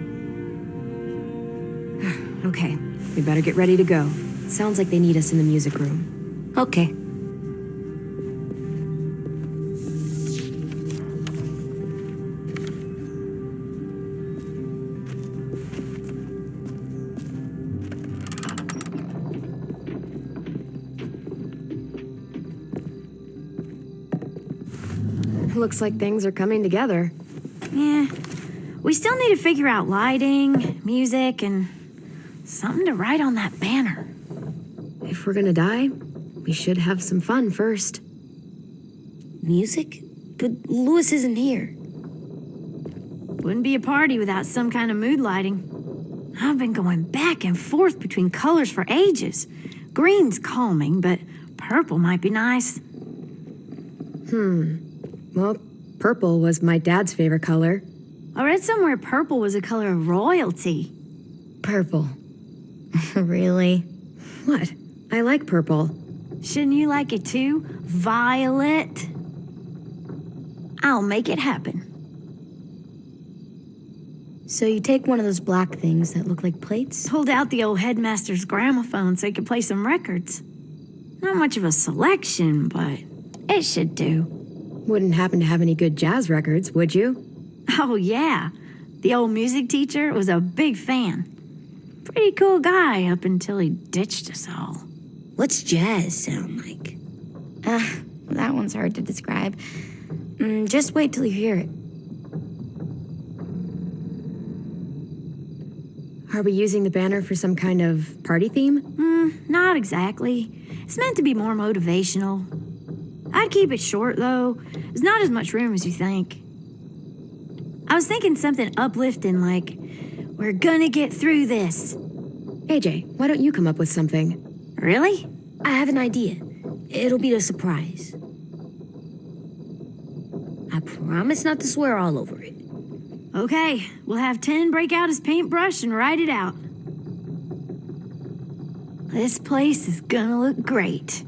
Okay, we better get ready to go. Sounds like they need us in the music room. Okay. Looks like things are coming together. Yeah. We still need to figure out lighting, music, and something to write on that banner. If we're gonna die, we should have some fun first. Music? But Louis isn't here. Wouldn't be a party without some kind of mood lighting. I've been going back and forth between colors for ages. Green's calming, but purple might be nice. Well, purple was my dad's favorite color. I read somewhere purple was a color of royalty. Purple. Really? What? I like purple. Shouldn't you like it too? Violet? I'll make it happen. So you take one of those black things that look like plates? Pulled out the old headmaster's gramophone so he could play some records. Not much of a selection, but it should do. Wouldn't happen to have any good jazz records, would you? Oh, yeah. The old music teacher was a big fan. Pretty cool guy up until he ditched us all. What's jazz sound like? That one's hard to describe. Just wait till you hear it. Are we using the banner for some kind of party theme? Not exactly. It's meant to be more motivational. I'd keep it short, though. There's not as much room as you think. I was thinking something uplifting like, we're gonna get through this. AJ, why don't you come up with something? Really? I have an idea. It'll be a surprise. I promise not to swear all over it. Okay, we'll have 10 break out his paintbrush and write it out. This place is gonna look great.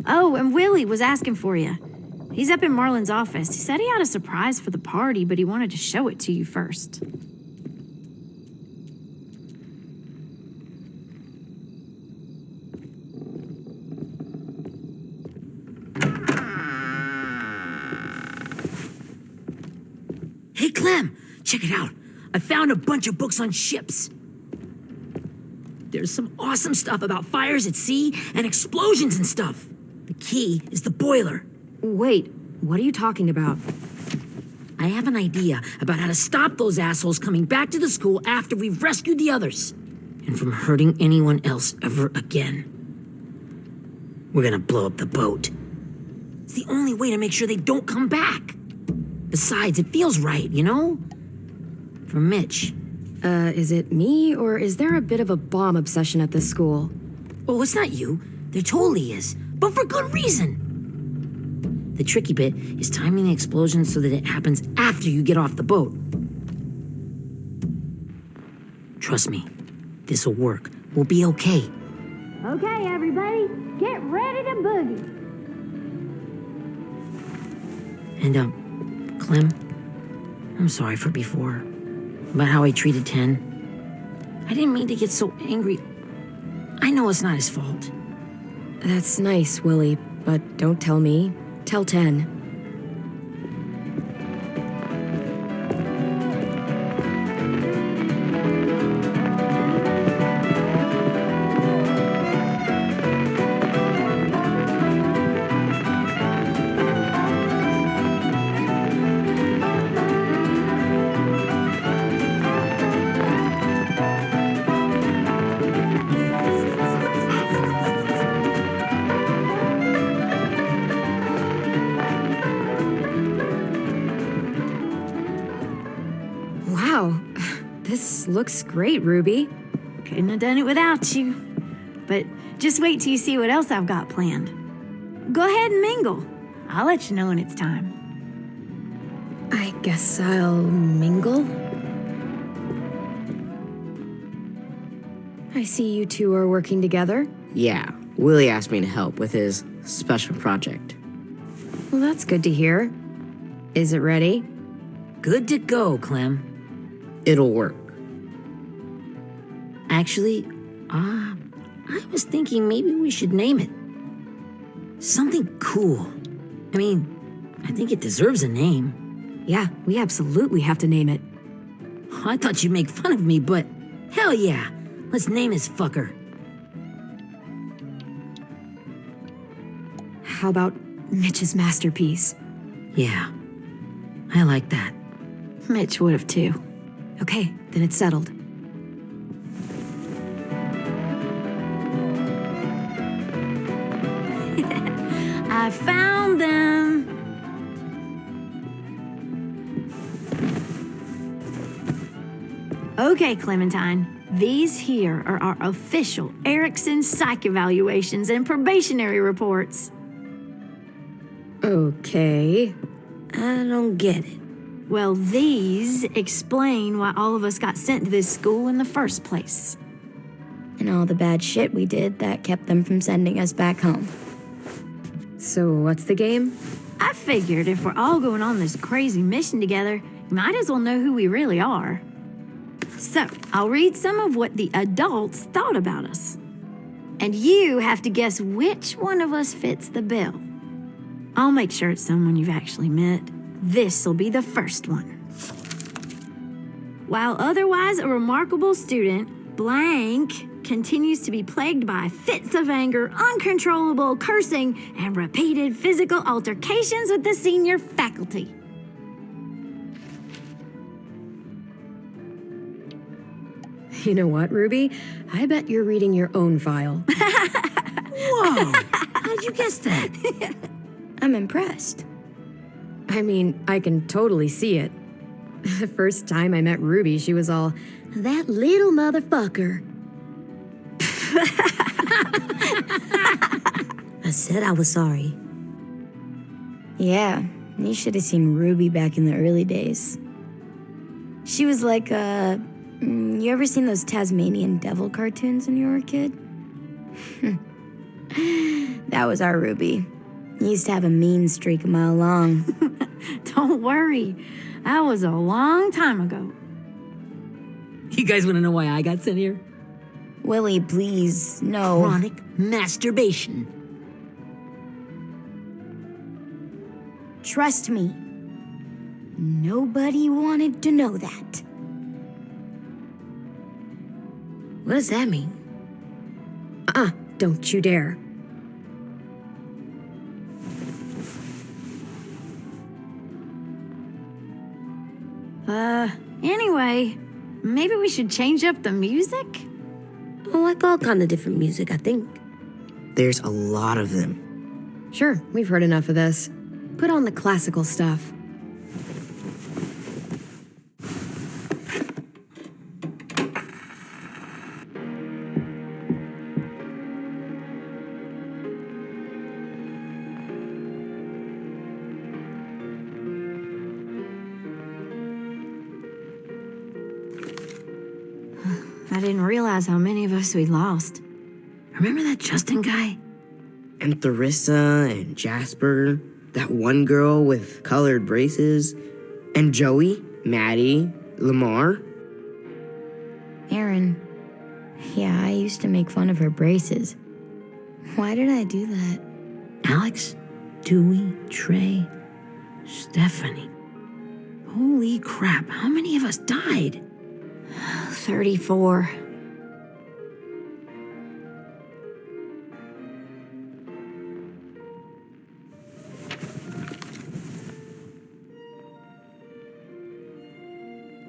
Oh, and Willie was asking for you. He's up in Marlin's office. He said he had a surprise for the party, but he wanted to show it to you first. Hey, Clem, check it out. I found a bunch of books on ships. There's some awesome stuff about fires at sea and explosions and stuff. The key is the boiler. Wait, what are you talking about? I have an idea about how to stop those assholes coming back to the school after we've rescued the others, and from hurting anyone else ever again. We're gonna blow up the boat. It's the only way to make sure they don't come back. Besides, it feels right, you know? For Mitch. Is it me, or is there a bit of a bomb obsession at this school? Oh, it's not you. There totally is, but for good reason. The tricky bit is timing the explosion so that it happens after you get off the boat. Trust me, this'll work. We'll be okay. Okay, everybody, get ready to boogie. And, Clem, I'm sorry for before. About how I treated 10. I didn't mean to get so angry. I know it's not his fault. That's nice, Willie, but don't tell me. Tell 10. Wow, this looks great, Ruby. Couldn't have done it without you. But just wait till you see what else I've got planned. Go ahead and mingle. I'll let you know when it's time. I guess I'll mingle. I see you two are working together. Yeah, Willie asked me to help with his special project. Well, that's good to hear. Is it ready? Good to go, Clem. It'll work. Actually, I was thinking maybe we should name it. Something cool. I mean, I think it deserves a name. Yeah, we absolutely have to name it. I thought you'd make fun of me, but hell yeah. Let's name this fucker. How about Mitch's masterpiece? Yeah, I like that. Mitch would have too. Okay, then it's settled. I found them! Okay, Clementine. These here are our official Erickson psych evaluations and probationary reports. Okay. I don't get it. Well, these explain why all of us got sent to this school in the first place. And all the bad shit we did that kept them from sending us back home. So, what's the game? I figured if we're all going on this crazy mission together, we might as well know who we really are. So, I'll read some of what the adults thought about us. And you have to guess which one of us fits the bill. I'll make sure it's someone you've actually met. This'll be the first one. While otherwise a remarkable student, blank continues to be plagued by fits of anger, uncontrollable cursing, and repeated physical altercations with the senior faculty. You know what, Ruby? I bet you're reading your own file. Whoa! How'd you guess that? I'm impressed. I mean, I can totally see it. The first time I met Ruby, she was all, That little motherfucker. I said I was sorry. Yeah, you should have seen Ruby back in the early days. She was like you ever seen those Tasmanian devil cartoons when you were a kid? That was our Ruby. He used to have a mean streak a mile long. Don't worry, that was a long time ago. You guys want to know why I got sent here? Willie, please, no. Chronic masturbation. Trust me, nobody wanted to know that. What does that mean? don't you dare. Anyway, maybe we should change up the music? I like all kind of different music, I think. There's a lot of them. Sure, we've heard enough of this. Put on the classical stuff. I didn't realize how many of us we lost. Remember that Justin guy? And Theresa and Jasper, that one girl with colored braces, and Joey, Maddie, Lamar. Aaron. Yeah, I used to make fun of her braces. Why did I do that? Alex, Dewey, Trey, Stephanie. Holy crap, how many of us died? 34.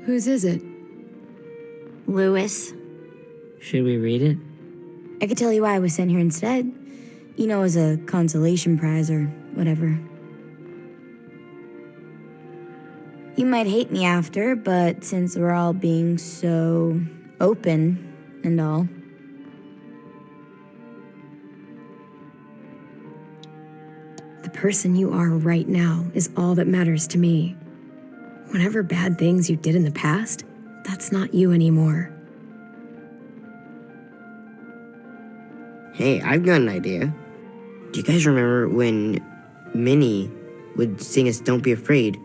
Whose is it? Lewis. Should we read it? I could tell you why I was sent here instead. You know, as a consolation prize or whatever. You might hate me after, but since we're all being so open and all. The person you are right now is all that matters to me. Whatever bad things you did in the past, that's not you anymore. Hey, I've got an idea. Do you guys remember when Minnie would sing us Don't Be Afraid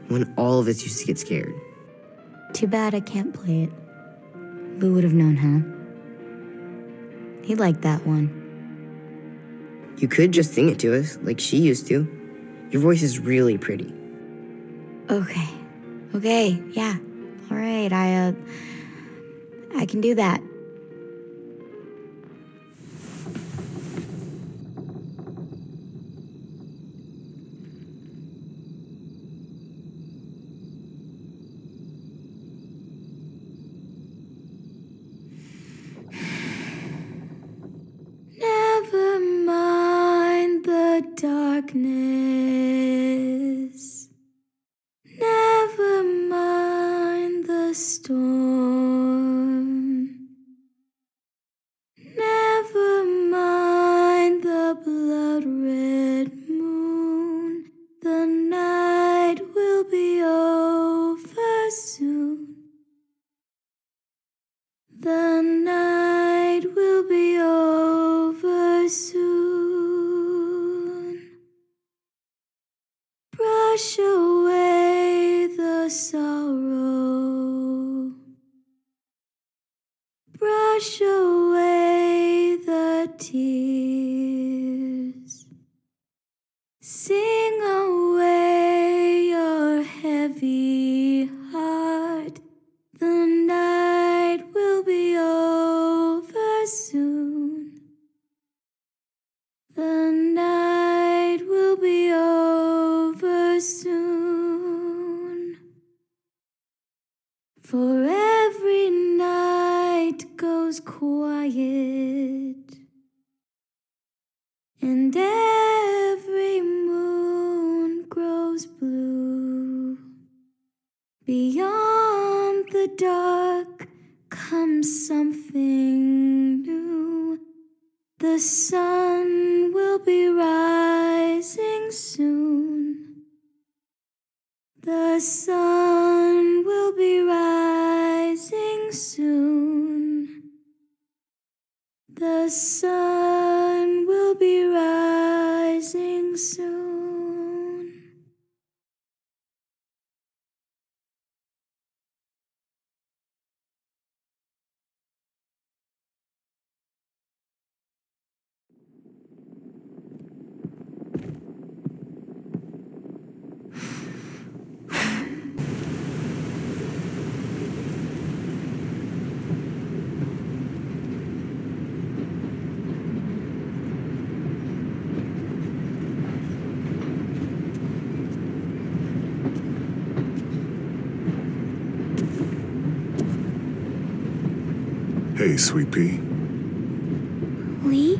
when all of us used to get scared? Too bad I can't play it. Lou would have known how. He liked that one. You could just sing it to us like she used to. Your voice is really pretty. Okay, yeah. All right, I can do that. darkness. Never mind the storm. Never mind the blood-red moon. The night will be over soon. The night will be over soon. Brush away the sorrow. Brush away the tears. Sing away your heavy heart. The night will be over soon. The night will be over soon. For every night goes quiet, and every moon grows blue. Beyond the dark comes something new. The sun will be rising soon. The sun will be rising soon. The sun will be rising soon. Hey, Sweet Pea. Lee?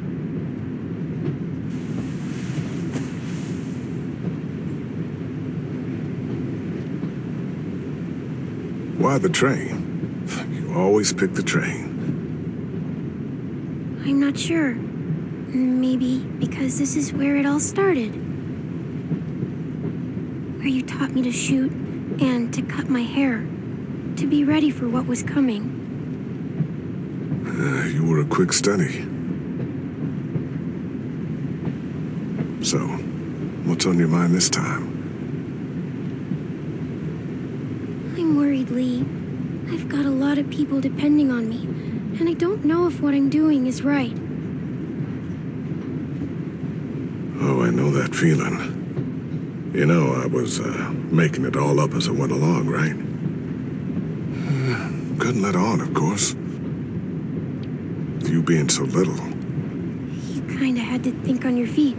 Why the train? You always pick the train. I'm not sure. Maybe because this is where it all started. Where you taught me to shoot and to cut my hair, to be ready for what was coming. You were a quick study. So, what's on your mind this time? I'm worried, Lee. I've got a lot of people depending on me, and I don't know if what I'm doing is right. Oh, I know that feeling. You know, I was making it all up as I went along, right? Couldn't let on, of course. You being so little. You kinda had to think on your feet.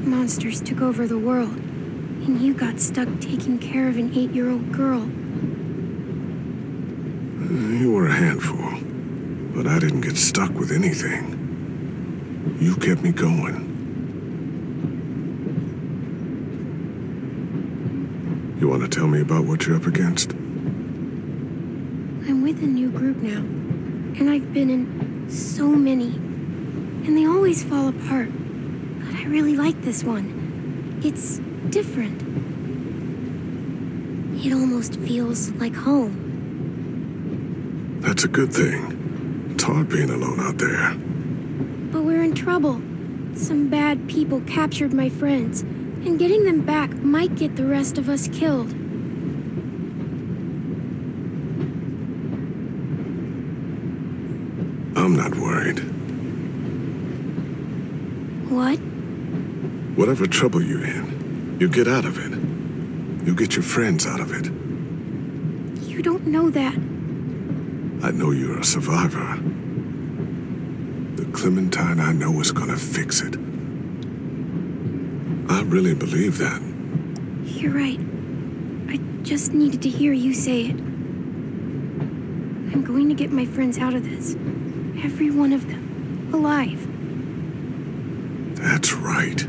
Monsters took over the world, and you got stuck taking care of an 8-year-old girl. You were a handful, but I didn't get stuck with anything. You kept me going. You want to tell me about what you're up against? I'm with a new group now, and I've been in so many, and they always fall apart. But I really like this one. It's different. It almost feels like home. That's a good thing. It's hard being alone out there. But we're in trouble. Some bad people captured my friends, and getting them back might get the rest of us killed. I'm not worried. What? Whatever trouble you're in, you get out of it. You get your friends out of it. You don't know that. I know you're a survivor. The Clementine I know is gonna fix it. I really believe that. You're right. I just needed to hear you say it. I'm going to get my friends out of this. Every one of them. Alive. That's right.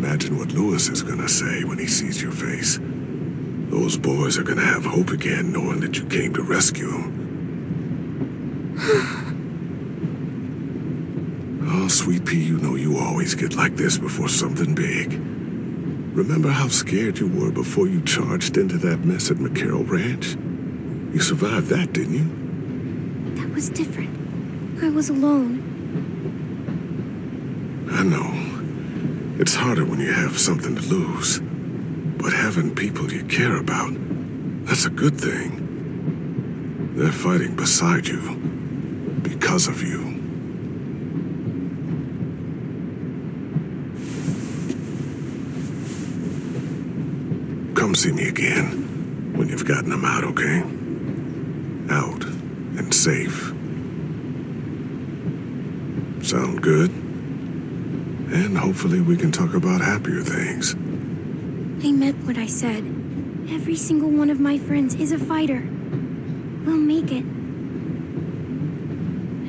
Imagine what Lewis is gonna say when he sees your face. Those boys are gonna have hope again, knowing that you came to rescue them. Oh, Sweet Pea, you know you always get like this before something big. Remember how scared you were before you charged into that mess at McCarroll Ranch? You survived that, didn't you? That was different. I was alone. I know. It's harder when you have something to lose. But having people you care about, that's a good thing. They're fighting beside you. Because of you. Come see me again when you've gotten them out, okay? Out and safe. Sound good? And hopefully we can talk about happier things. I meant what I said. Every single one of my friends is a fighter. We'll make it.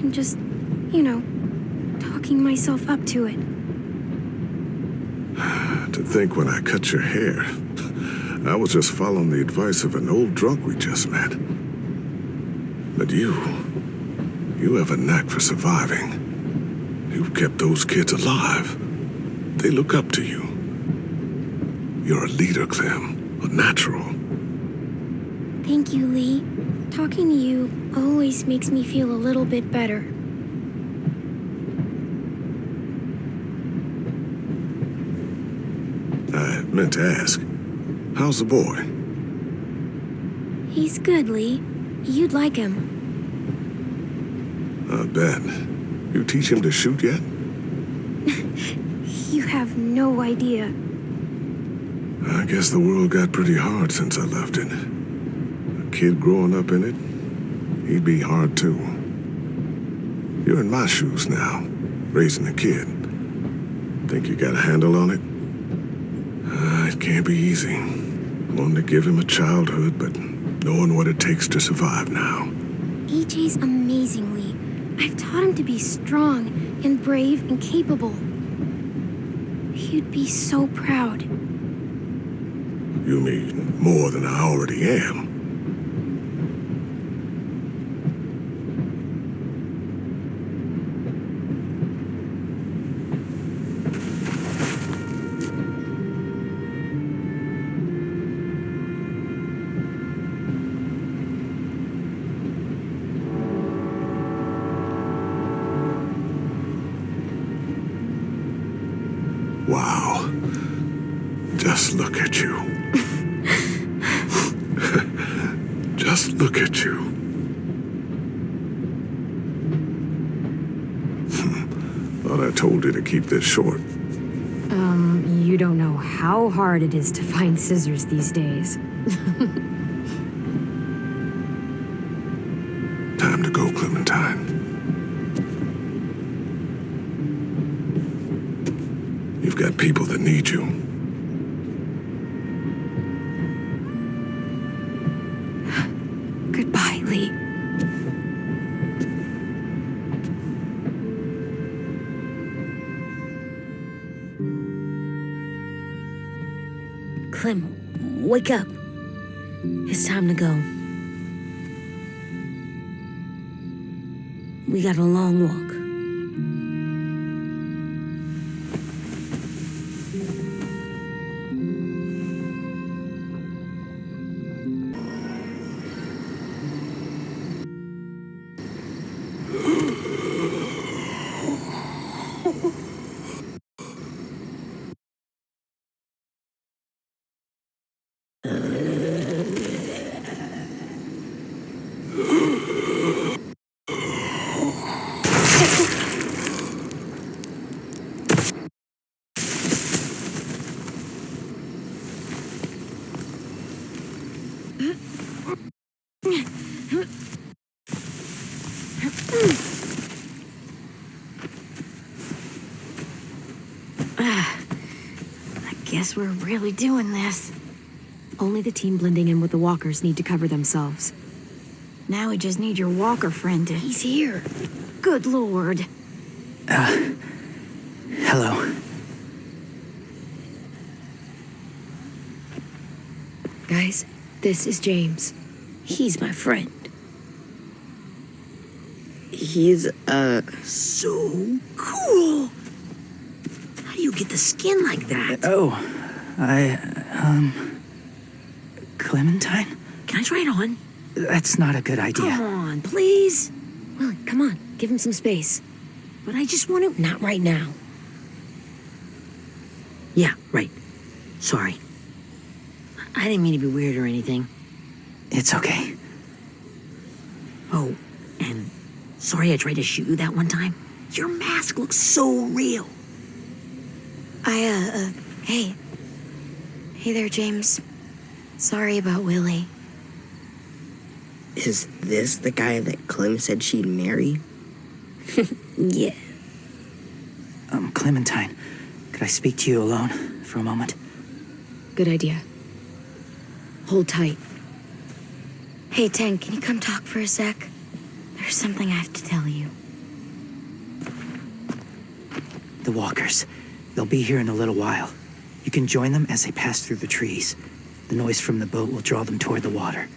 I'm just, talking myself up to it. To think when I cut your hair, I was just following the advice of an old drunk we just met. But you have a knack for surviving. You've kept those kids alive. They look up to you. You're a leader, Clem. A natural. Thank you, Lee. Talking to you always makes me feel a little bit better. I meant to ask, how's the boy? He's good, Lee. You'd like him. I bet. You teach him to shoot yet? You have no idea. I guess the world got pretty hard since I left it. A kid growing up in it, he'd be hard too. You're in my shoes now, raising a kid. Think you got a handle on it? It can't be easy. Wanting to give him a childhood, but knowing what it takes to survive now. EJ's amazing, Lee. I've taught him to be strong and brave and capable. He'd be so proud. You mean more than I already am? Wow. Just look at you. Just look at you. Thought I told you to keep this short. You don't know how hard it is to find scissors these days. Time to go, Clementine. You've got people that need you. Goodbye, Lee. Clem, wake up. It's time to go. We got a long walk. I guess we're really doing this. Only the team blending in with the walkers need to cover themselves. Now we just need your walker friend to... He's here. Good Lord. Hello. Guys, this is James. He's my friend. He's, So cool. How do you get the skin like that? Clementine? Can I try it on? That's not a good idea. Come on, please. Willie, come on. Give him some space. But I just want to... Not right now. Yeah, right. Sorry. I didn't mean to be weird or anything. It's okay. Oh, and sorry I tried to shoot you that one time. Your mask looks so real. Hey. Hey there, James. Sorry about Willie. is this the guy that Clem said she'd marry? Yeah. Clementine, could I speak to you alone for a moment? Good idea. Hold tight. Hey, Tank, can you come talk for a sec? There's something I have to tell you. The walkers. They'll be here in a little while. You can join them as they pass through the trees. The noise from the boat will draw them toward the water.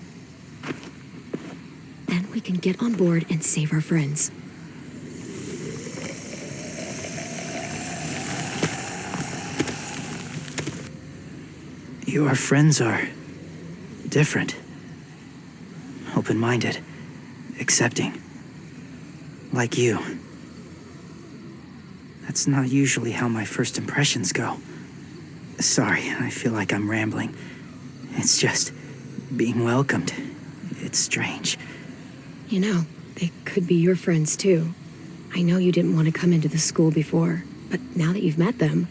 Then we can get on board and save our friends. Your friends are different. Open-minded. Accepting. Like you. That's not usually how my first impressions go. Sorry, I feel like I'm rambling. It's just being welcomed. It's strange. You know, they could be your friends too. I know you didn't want to come into the school before, but now that you've met them...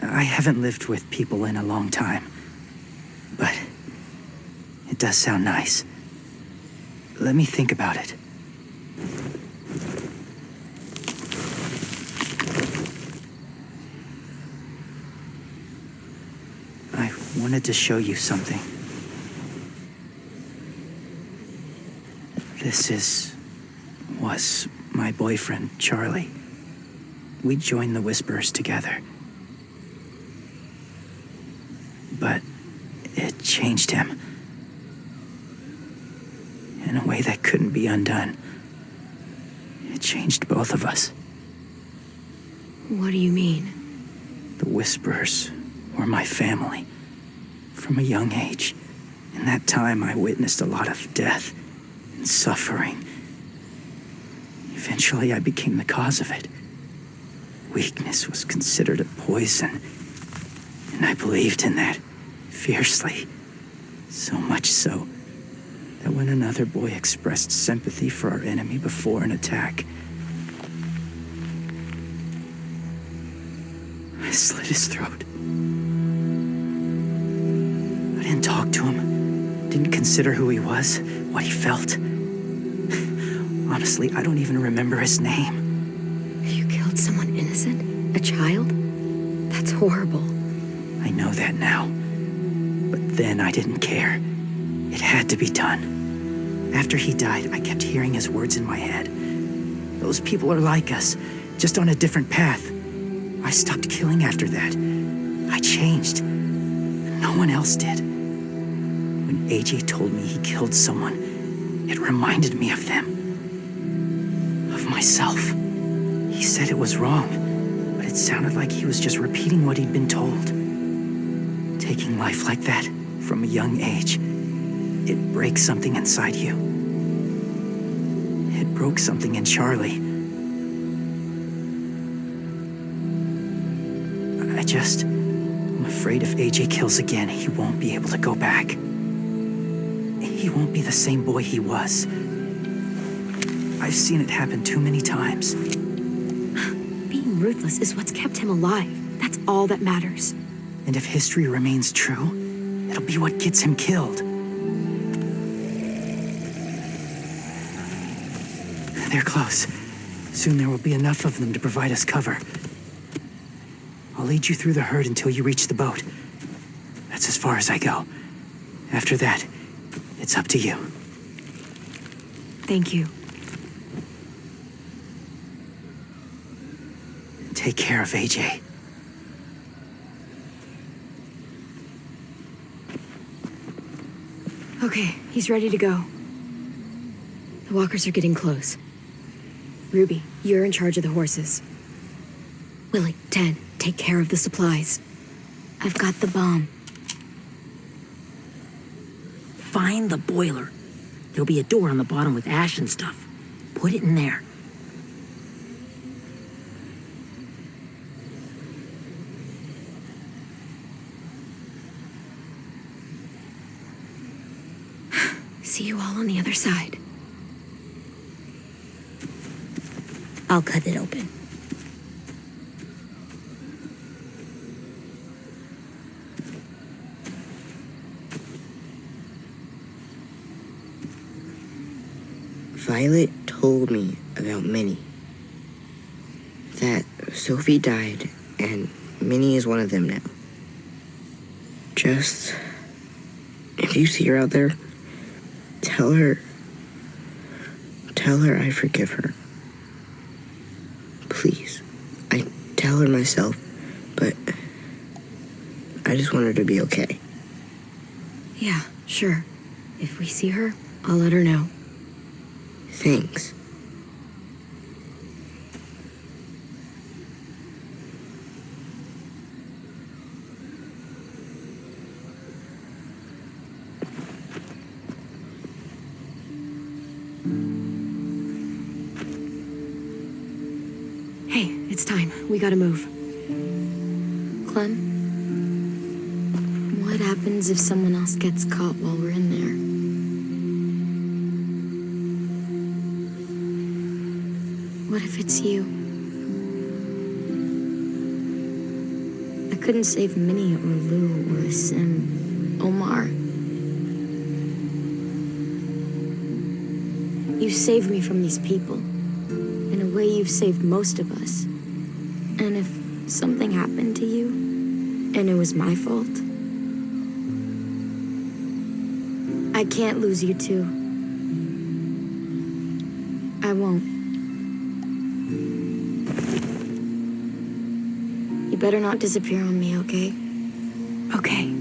I haven't lived with people in a long time. But it does sound nice. Let me think about it. I wanted to show you something. This was my boyfriend, Charlie. We joined the Whisperers together. But it changed him. In a way that couldn't be undone. It changed both of us. What do you mean? The Whisperers were my family. From a young age. In that time, I witnessed a lot of death and suffering. Eventually, I became the cause of it. Weakness was considered a poison. And I believed in that. Fiercely. So much so that when another boy expressed sympathy for our enemy before an attack, I slit his throat. I didn't talk to him, didn't consider who he was, what he felt. Honestly, I don't even remember his name. You killed someone innocent? A child? That's horrible. I know that now. But then I didn't care. It had to be done. After he died, I kept hearing his words in my head. Those people are like us, just on a different path. I stopped killing after that. I changed. No one else did. When AJ told me he killed someone, it reminded me of them. Of myself. He said it was wrong, but it sounded like he was just repeating what he'd been told. Taking life like that, from a young age, it breaks something inside you. It broke something in Charlie. I'm afraid if AJ kills again, he won't be able to go back. He won't be the same boy he was. I've seen it happen too many times. Being ruthless is what's kept him alive. That's all that matters. And if history remains true, it'll be what gets him killed. They're close. Soon there will be enough of them to provide us cover. I'll lead you through the herd until you reach the boat. That's as far as I go. After that, it's up to you. Thank you. Take care of AJ. Okay, he's ready to go. The walkers are getting close. Ruby, you're in charge of the horses. Willie, Ted, take care of the supplies. I've got the bomb. Find the boiler. There'll be a door on the bottom with ash and stuff. Put it in there. See you all on the other side. I'll cut it open. Violet told me about Minnie. That Sophie died, and Minnie is one of them now. Just, if you see her out there, tell her I forgive her. Please. I tell her myself, but I just want her to be okay. Yeah, sure. If we see her, I'll let her know. Thanks. Hey, it's time. We gotta move. Clem, what happens if someone else gets caught while we're in there? What if it's you? I couldn't save Minnie or Lou or Sim, Omar. You saved me from these people. In a way, you've saved most of us. And if something happened to you, and it was my fault, I can't lose you too. I won't. You better not disappear on me, okay? Okay.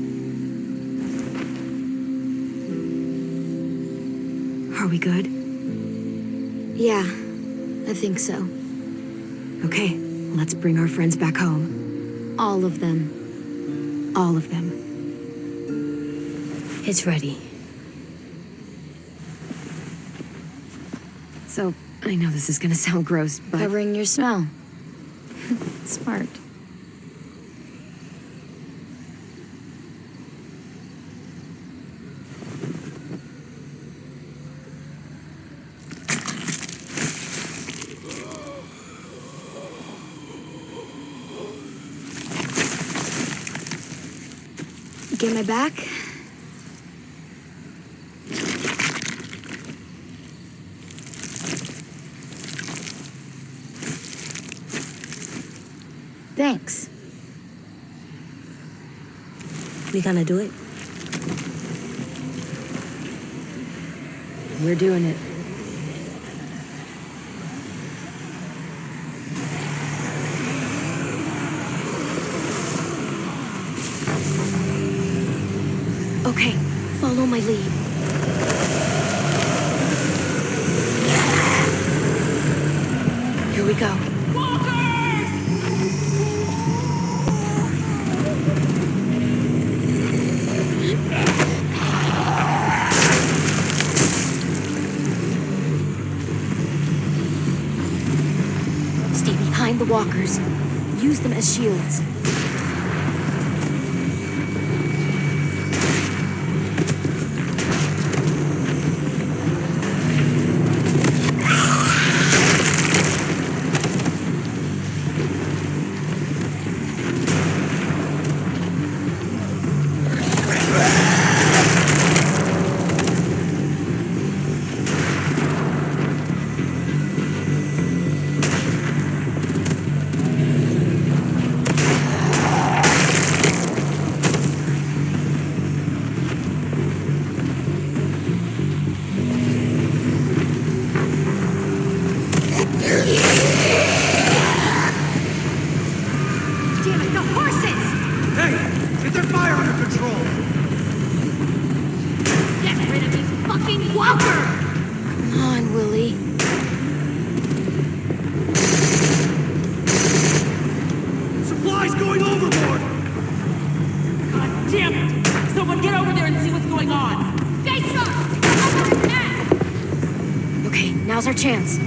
Are we good? Yeah, I think so. Okay, let's bring our friends back home. All of them. All of them. It's ready. So, I know this is gonna sound gross, but... Covering your smell. Smart. Get my back? Thanks. We gonna do it? We're doing it. Okay, follow my lead. Here we go. Stay behind the walkers. Use them as shields. going on? Stay sharp! Okay, now's our chance.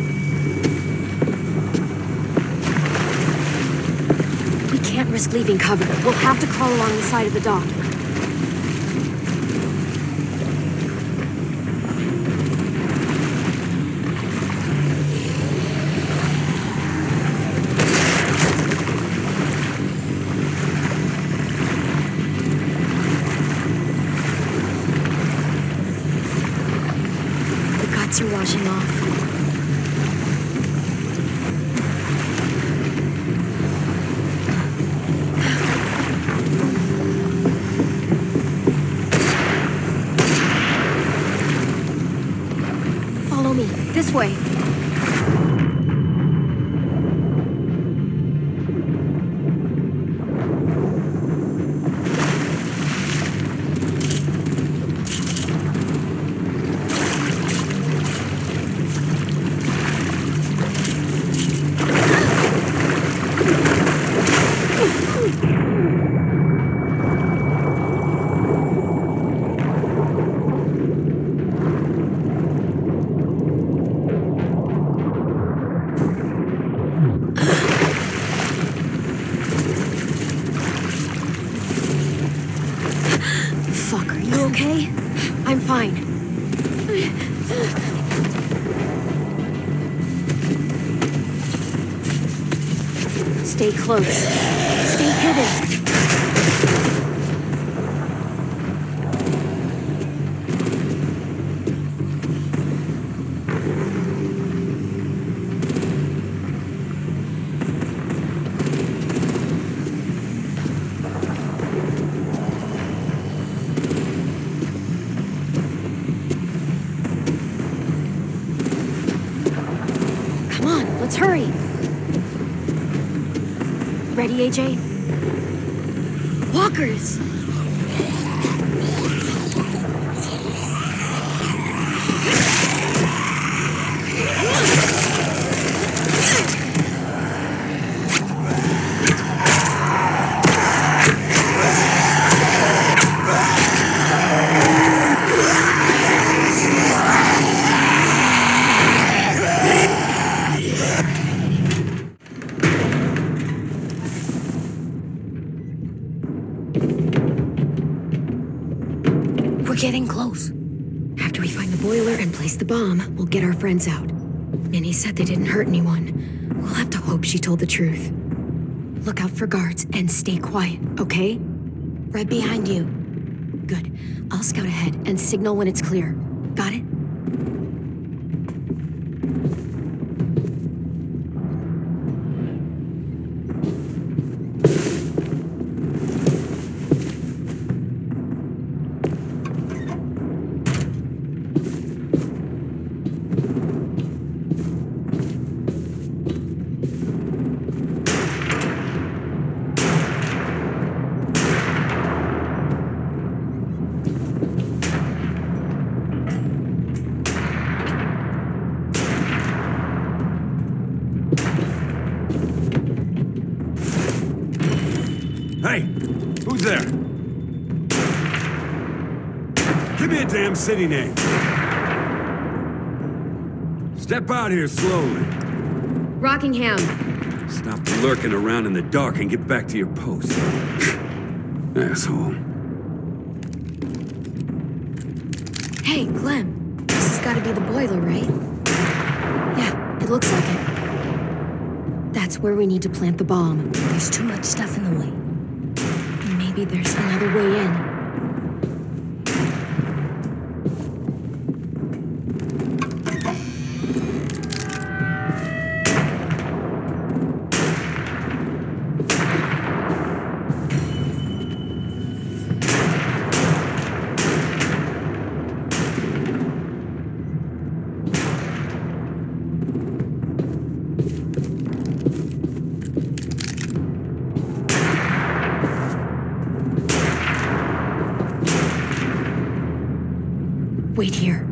We can't risk leaving cover. We'll have to crawl along the side of the dock. The guts are washing off. Follow me. This way. Fuck, are you okay? I'm fine. Stay close. Stay hidden. Come on, let's hurry. Ready, AJ? Walkers! We're getting close. After we find the boiler and place the bomb, we'll get our friends out. Minnie said they didn't hurt anyone. We'll have to hope she told the truth. Look out for guards and stay quiet, okay? Right behind you. Good. I'll scout ahead and signal when it's clear. Got it? Hey, who's there? Give me a damn city name. Step out here slowly. Rockingham. Stop lurking around in the dark and get back to your post. Asshole. Hey, Clem. This has got to be the boiler, right? Yeah, it looks like it. That's where we need to plant the bomb. There's too much stuff in the way. Maybe there's another way in. Wait here.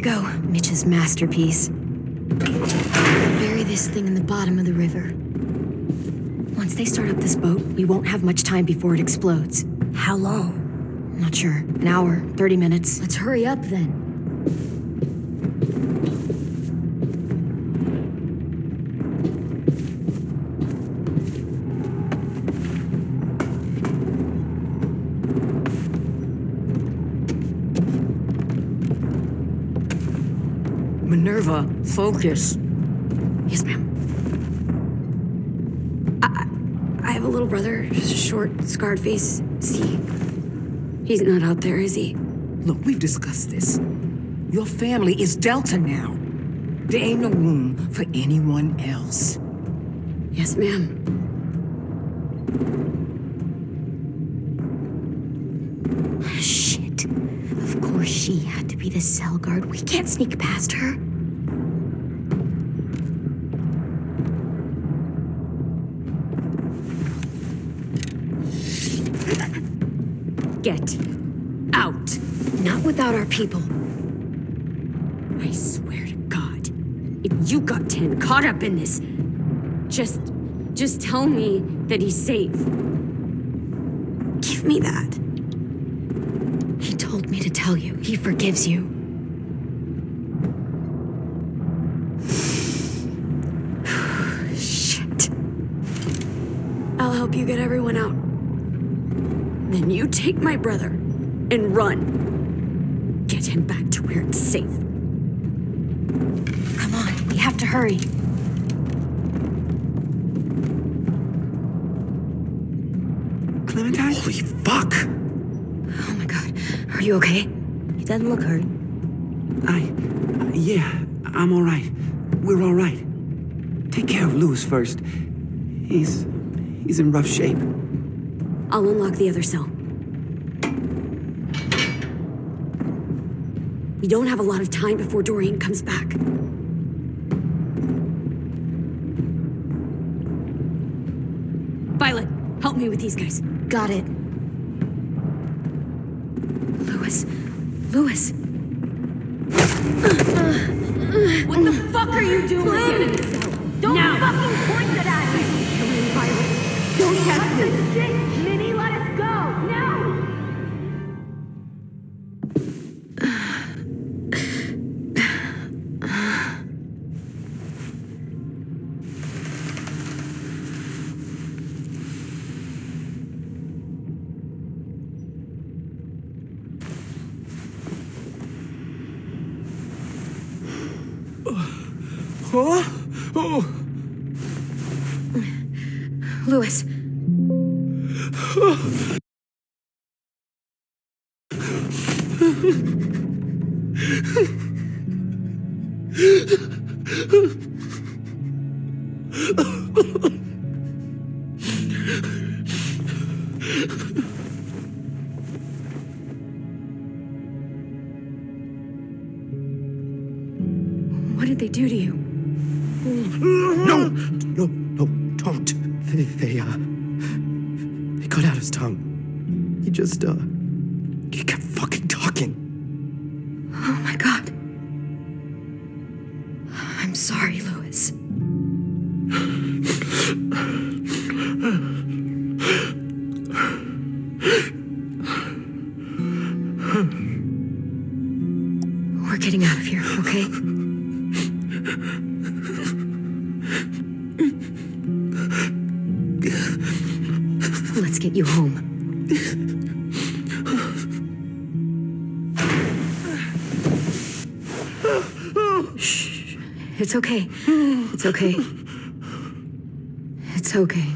go, Mitch's masterpiece. Bury this thing in the bottom of the river. Once they start up this boat, we won't have much time before it explodes. How long? Not sure. An hour, 30 minutes. Let's hurry up then. Minerva, focus. Yes, ma'am. I have a little brother, short, scarred face. See? He's not out there, is he? Look, we've discussed this. Your family is Delta now. There ain't no room for anyone else. Yes, ma'am. Shit. Of course she had to be the cell guard. We can't sneak past her. Get out. Not without our people. I swear to God, if you got 10 caught up in this, just tell me that he's safe. Give me that. He told me to tell you. He forgives you. Shit. I'll help you get everyone out. Then you take my brother and run. Get him back to where it's safe. Come on, we have to hurry. Clementine? Holy fuck! Oh my God. Are you okay? He doesn't look hurt. Yeah, I'm all right. We're all right. Take care of Louis first. He's in rough shape. I'll unlock the other cell. We don't have a lot of time before Dorian comes back. Violet, help me with these guys. Got it. Louis. What the fuck are you doing? Get in the cell. Don't fucking point that at me! Come in, Violet. Don't test me. Shit, Minnie, let us go! Now! Louis. What did they do to you? No, don't. They cut out his tongue. He kept fucking talking. Oh my God. I'm sorry, Louis. We're getting out of here, okay? Let's get you home. Shh. It's okay. It's okay. It's okay.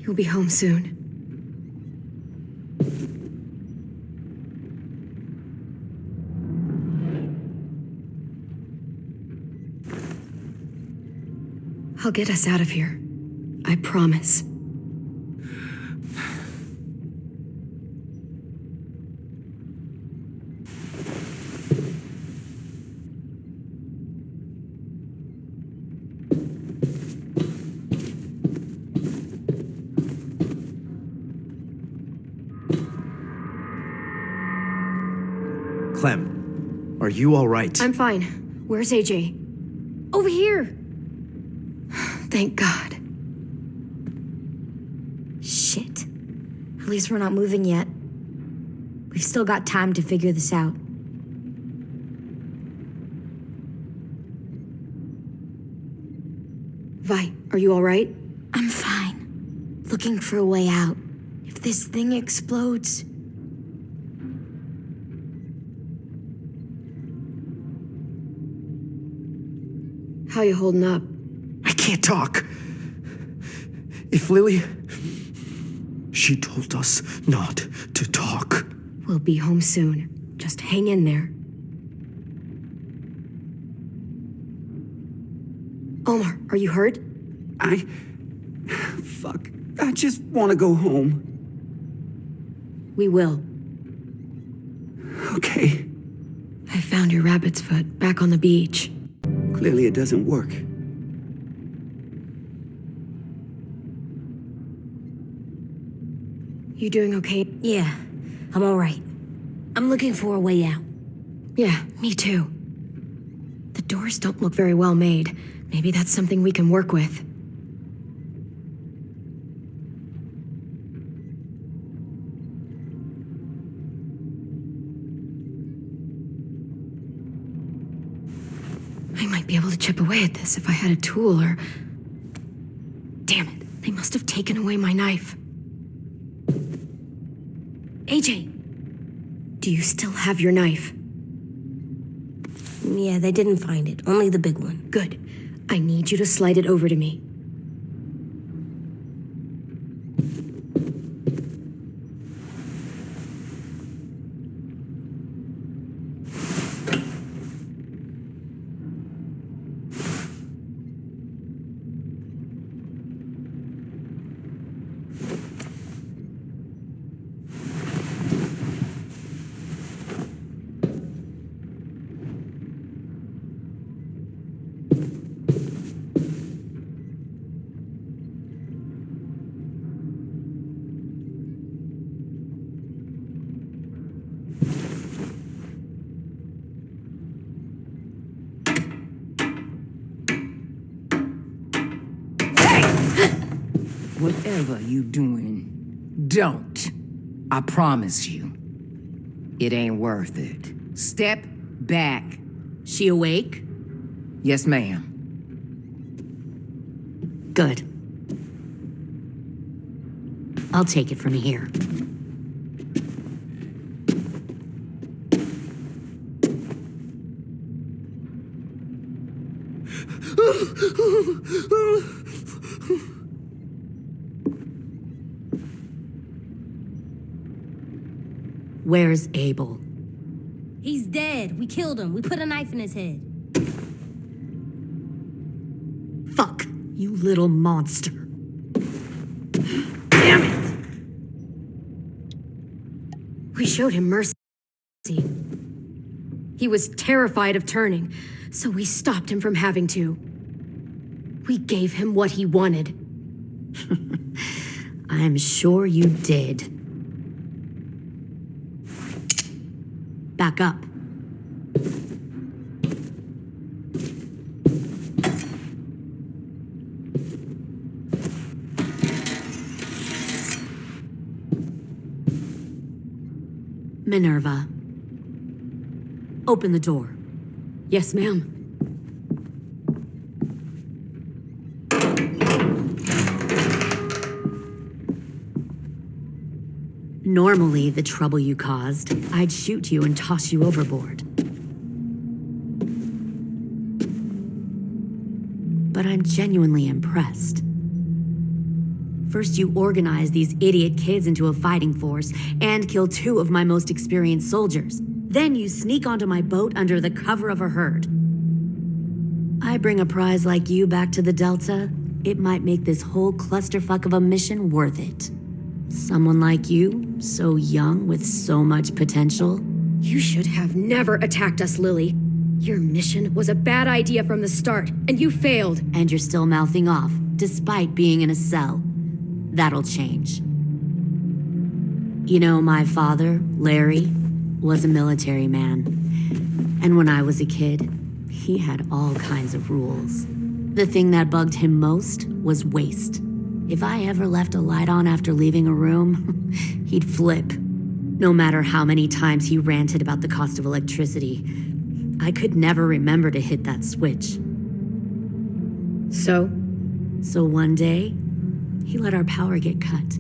You'll be home soon. I'll get us out of here. I promise. Clem, are you all right? I'm fine. Where's AJ? Over here! Thank God. Shit. At least we're not moving yet. We've still got time to figure this out. Vi, are you all right? I'm fine. Looking for a way out. If this thing explodes... How you holding up? I can't talk. If Lily... She told us not to talk. We'll be home soon. Just hang in there. Omar, are you hurt? Fuck. I just want to go home. We will. Okay. I found your rabbit's foot back on the beach. Clearly it doesn't work. You doing okay? Yeah, I'm all right. I'm looking for a way out. Yeah, me too. The doors don't look very well made. Maybe that's something we can work with. I might be able to chip away at this if I had a tool or... Damn it, they must have taken away my knife. AJ, do you still have your knife? Yeah, they didn't find it. Only the big one. Good. I need you to slide it over to me. Whatever you doing, don't. I promise you. It ain't worth it. Step back. She awake? Yes, ma'am. Good. I'll take it from here. Where's Abel? He's dead. We killed him. We put a knife in his head. Fuck, you little monster. Damn it! We showed him mercy. He was terrified of turning, so we stopped him from having to. We gave him what he wanted. I'm sure you did. Back up. Minerva. Open the door. Yes, ma'am. Normally, the trouble you caused, I'd shoot you and toss you overboard. But I'm genuinely impressed. First, you organize these idiot kids into a fighting force and kill 2 of my most experienced soldiers. Then you sneak onto my boat under the cover of a herd. I bring a prize like you back to the Delta, it might make this whole clusterfuck of a mission worth it. Someone like you, so young with so much potential. You should have never attacked us, Lily. Your mission was a bad idea from the start, and you failed. And you're still mouthing off, despite being in a cell. That'll change. You know, my father, Larry, was a military man. And when I was a kid, he had all kinds of rules. The thing that bugged him most was waste. If I ever left a light on after leaving a room, he'd flip. No matter how many times he ranted about the cost of electricity, I could never remember to hit that switch. So one day, he let our power get cut.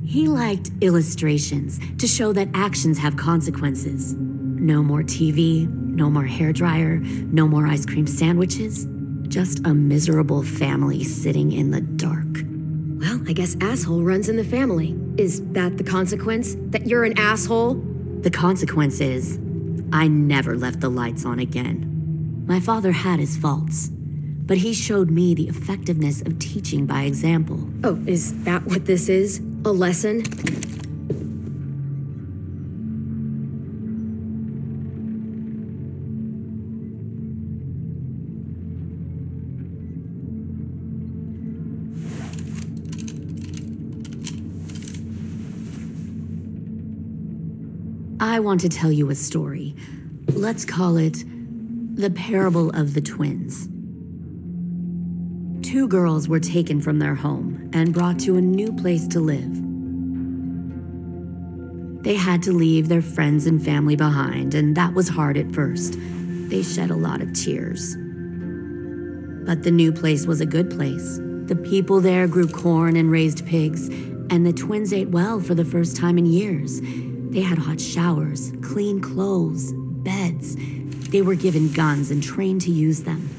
He liked illustrations to show that actions have consequences. No more TV, no more hairdryer, no more ice cream sandwiches. Just a miserable family sitting in the dark. Well, I guess asshole runs in the family. Is that the consequence? That you're an asshole? The consequence is, I never left the lights on again. My father had his faults, but he showed me the effectiveness of teaching by example. Oh, is that what this is? A lesson? I want to tell you a story. Let's call it the parable of the twins. 2 girls were taken from their home and brought to a new place to live. They had to leave their friends and family behind, and that was hard at first. They shed a lot of tears. But the new place was a good place. The people there grew corn and raised pigs, and the twins ate well for the first time in years. They had hot showers, clean clothes, beds. They were given guns and trained to use them.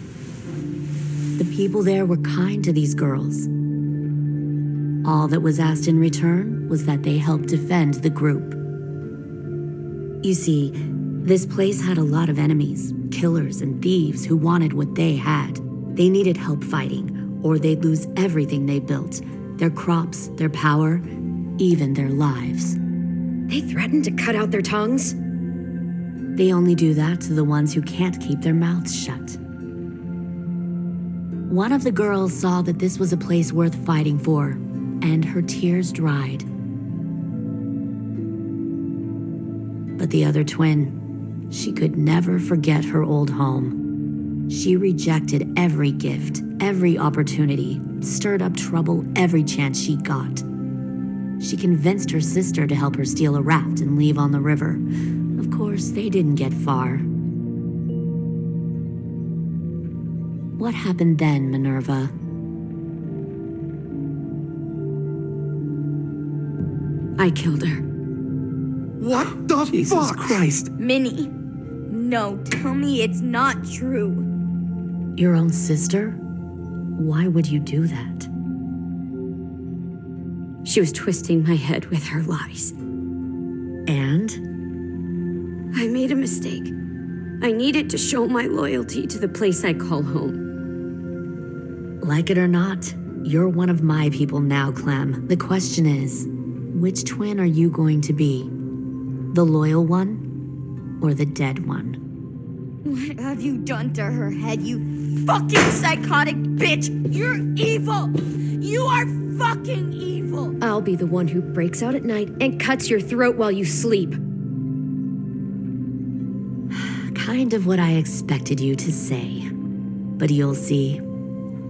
The people there were kind to these girls. All that was asked in return was that they help defend the group. You see, this place had a lot of enemies, killers and thieves who wanted what they had. They needed help fighting, or they'd lose everything they built, their crops, their power, even their lives. They threatened to cut out their tongues? They only do that to the ones who can't keep their mouths shut. One of the girls saw that this was a place worth fighting for, and her tears dried. But the other twin, she could never forget her old home. She rejected every gift, every opportunity, stirred up trouble every chance she got. She convinced her sister to help her steal a raft and leave on the river. Of course, they didn't get far. What happened then, Minerva? I killed her. What the Jesus fuck? Christ. Minnie, no, tell me it's not true. Your own sister? Why would you do that? She was twisting my head with her lies. And? I made a mistake. I needed to show my loyalty to the place I call home. Like it or not, you're one of my people now, Clem. The question is, which twin are you going to be? The loyal one or the dead one? What have you done to her head, you fucking psychotic bitch? You're evil! You are fucking evil! I'll be the one who breaks out at night and cuts your throat while you sleep. Kind of what I expected you to say. But you'll see,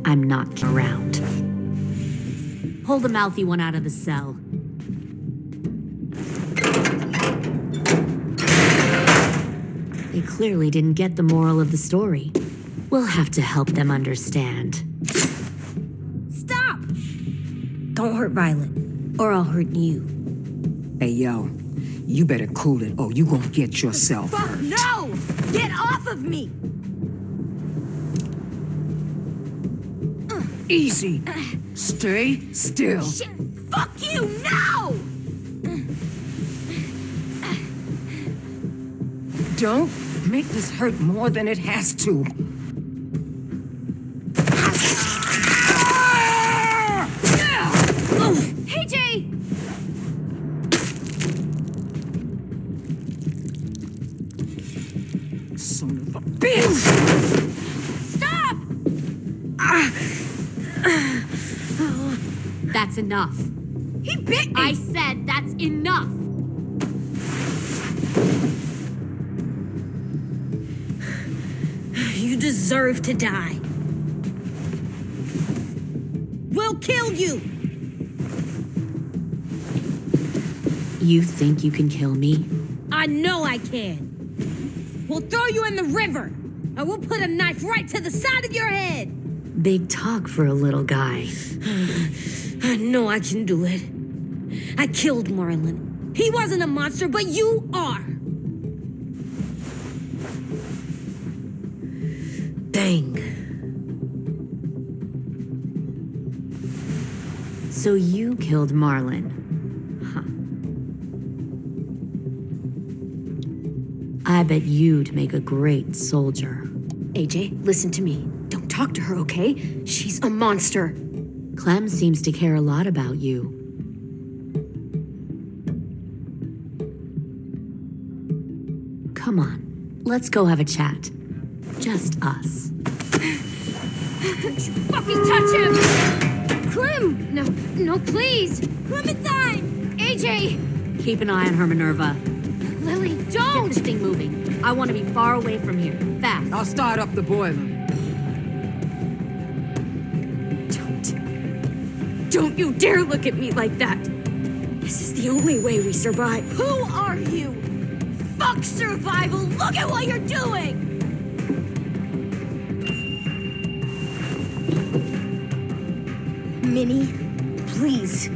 I'm not around. Pull the mouthy one out of the cell. They clearly didn't get the moral of the story. We'll have to help them understand. Stop! Don't hurt Violet, or I'll hurt you. Hey, yo, you better cool it or you gonna get yourself Fuck hurt. no! Get off of me! Easy. Stay still. Shit, fuck you now! Don't make this hurt more than it has to. Hey, Jay! Son of a bitch! Stop! That's enough. He bit me! I said that's enough. deserve to die. We'll kill you! You think you can kill me? I know I can. We'll throw you in the river, and we'll put a knife right to the side of your head. Big talk for a little guy. I know I can do it. I killed Marlon. He wasn't a monster, but you are. Dang. So you killed Marlon. Huh. I bet you'd make a great soldier. AJ, listen to me. Don't talk to her, okay? She's a monster. Clem seems to care a lot about you. Come on, let's go have a chat. Just us. Fucking touch him! Clem! No, please! Clementine! AJ! Keep an eye on her, Minerva. Lily, Get don't! this thing moving. I want to be far away from here. Fast. I'll start up the boiler. Don't you dare look at me like that! This is the only way we survive. Who are you? Fuck survival! Look at what you're doing! Minnie, please.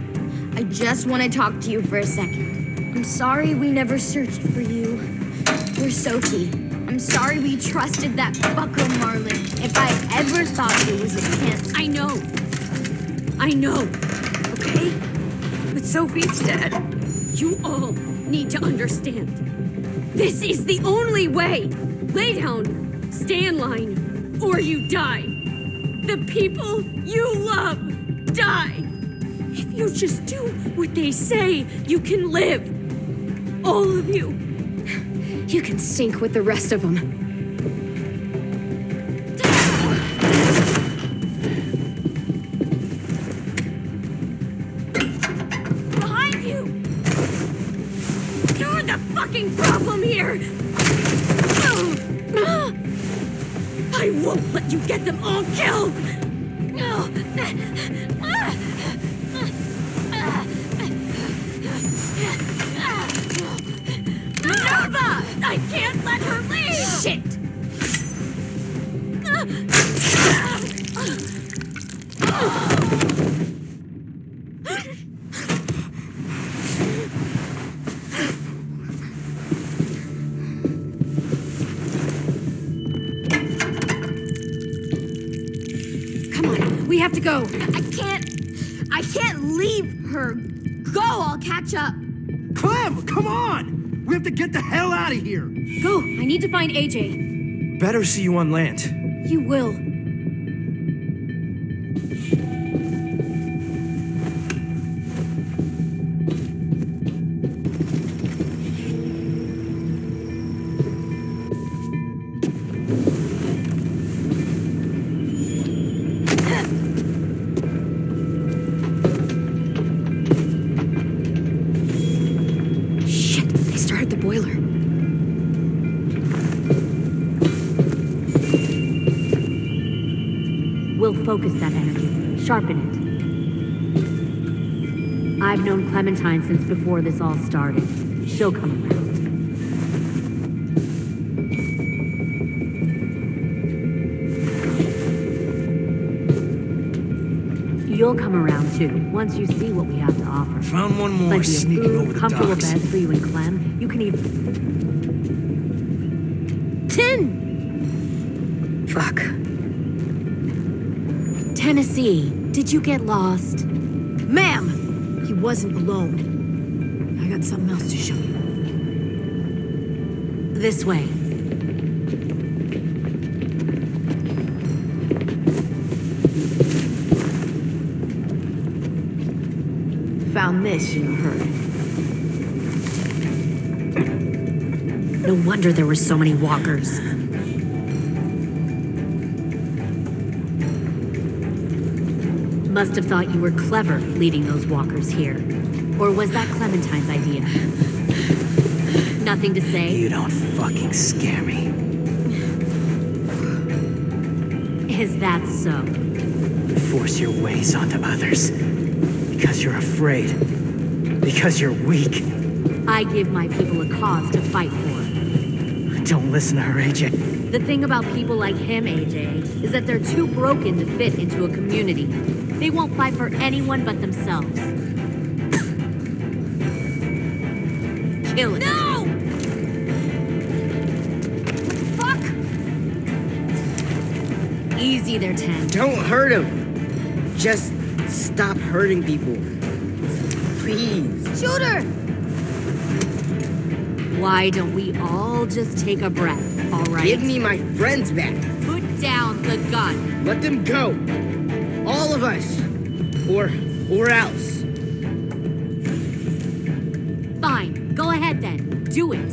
I just want to talk to you for a second. I'm sorry we never searched for you. For Sophie. I'm sorry we trusted that fucker Marlon. If I ever thought it was a chance. I know, okay? But Sophie's dead. You all need to understand. This is the only way. Lay down, stay in line, or you die. The people you love die. If you just do what they say, you can live. All of you. You can sink with the rest of them. Behind you! You're the fucking problem here! I won't let you get them all killed! Minerva! I can't let her leave! Shit! Come on, we have to go. I can't leave her. Go, I'll catch up. Clem, come on! We have to get the hell out of here! Go, I need to find AJ. Better see you on land. You will. Shit, they started the boiler. We'll focus that energy, sharpen it. I've known Clementine since before this all started. She'll come around. You'll come around too, once you see what we have to offer. Found one more Plenty of sneaking food, over the comfortable docks. beds for you and Clem. You can even... 10! Fuck. Tennessee, did you get lost? Ma'am! He wasn't alone. I got something else to show you. This way. Found this in a hurry. No wonder there were so many walkers. Must have thought you were clever leading those walkers here. Or was that Clementine's idea? Nothing to say? You don't fucking scare me. is that so? Force your ways onto others. Because you're afraid. Because you're weak. I give my people a cause to fight for. Don't listen to her, AJ. The thing about people like him, AJ, is that they're too broken to fit into a community. They won't fight for anyone but themselves. Kill it. No! Fuck! Easy there, 10. Don't hurt him. Just stop hurting people. Please. Shoot her! Why don't we all just take a breath, all right? Give me my friends back. Put down the gun. Let them go. All of us. Or else. Fine, go ahead then. Do it.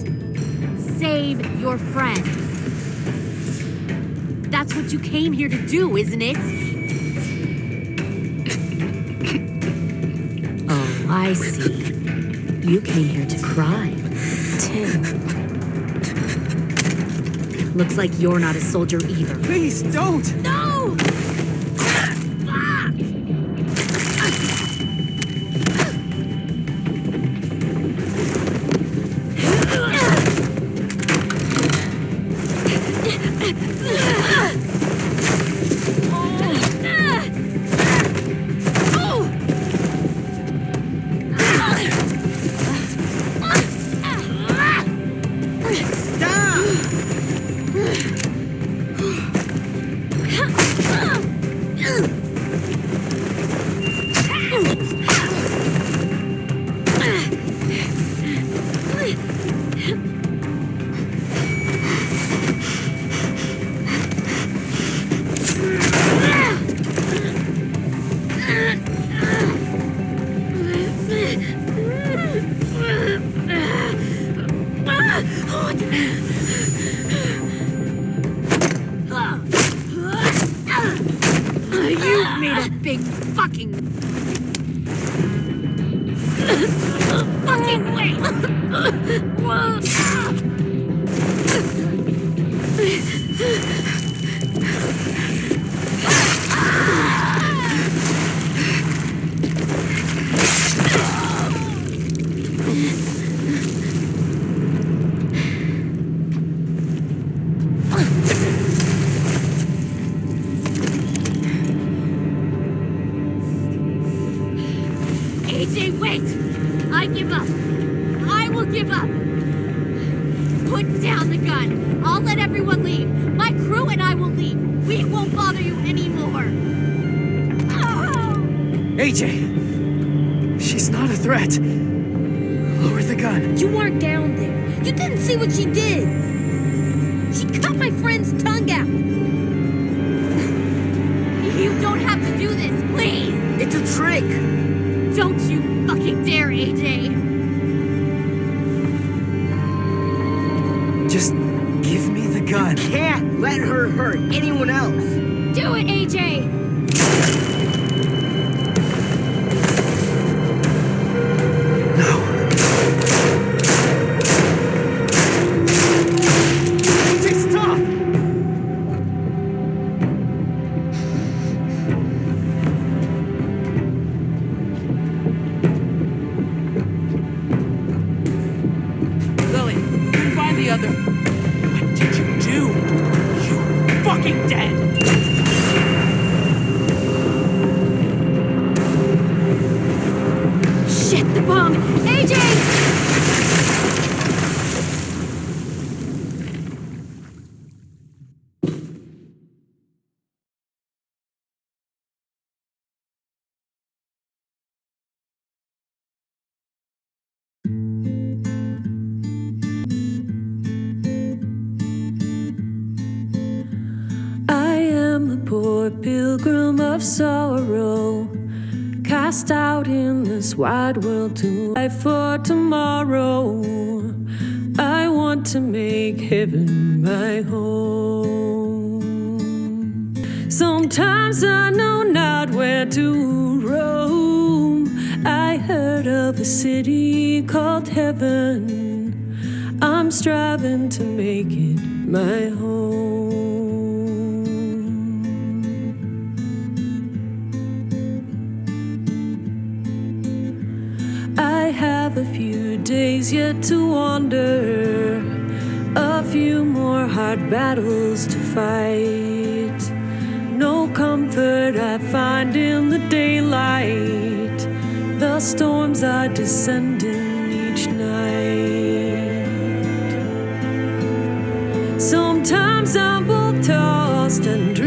Save your friends. That's what you came here to do, isn't it? Oh, I see. You came here to cry. Tim. Looks like you're not a soldier either. Please, don't! No! You've made a big fucking wait! AJ, wait! I give up. I will give up. Put down the gun. I'll let everyone leave. My crew and I will leave. We won't bother you anymore. AJ! She's not a threat. Lower the gun. You weren't down there. You didn't see what she did. She cut my friend's tongue out. You don't have to do this, please. It's a trick. Don't you fucking dare, AJ. Just give me the gun. Can't let her hurt anyone else. Do it, AJ. Poor pilgrim of sorrow, cast out in this wide world to life for tomorrow. I want to make heaven my home. Sometimes I know not where to roam. I heard of a city called heaven. I'm striving to make it my home. days yet to wander, a few more hard battles to fight. No comfort I find in the daylight. The storms are descending each night. Sometimes I'm both tossed and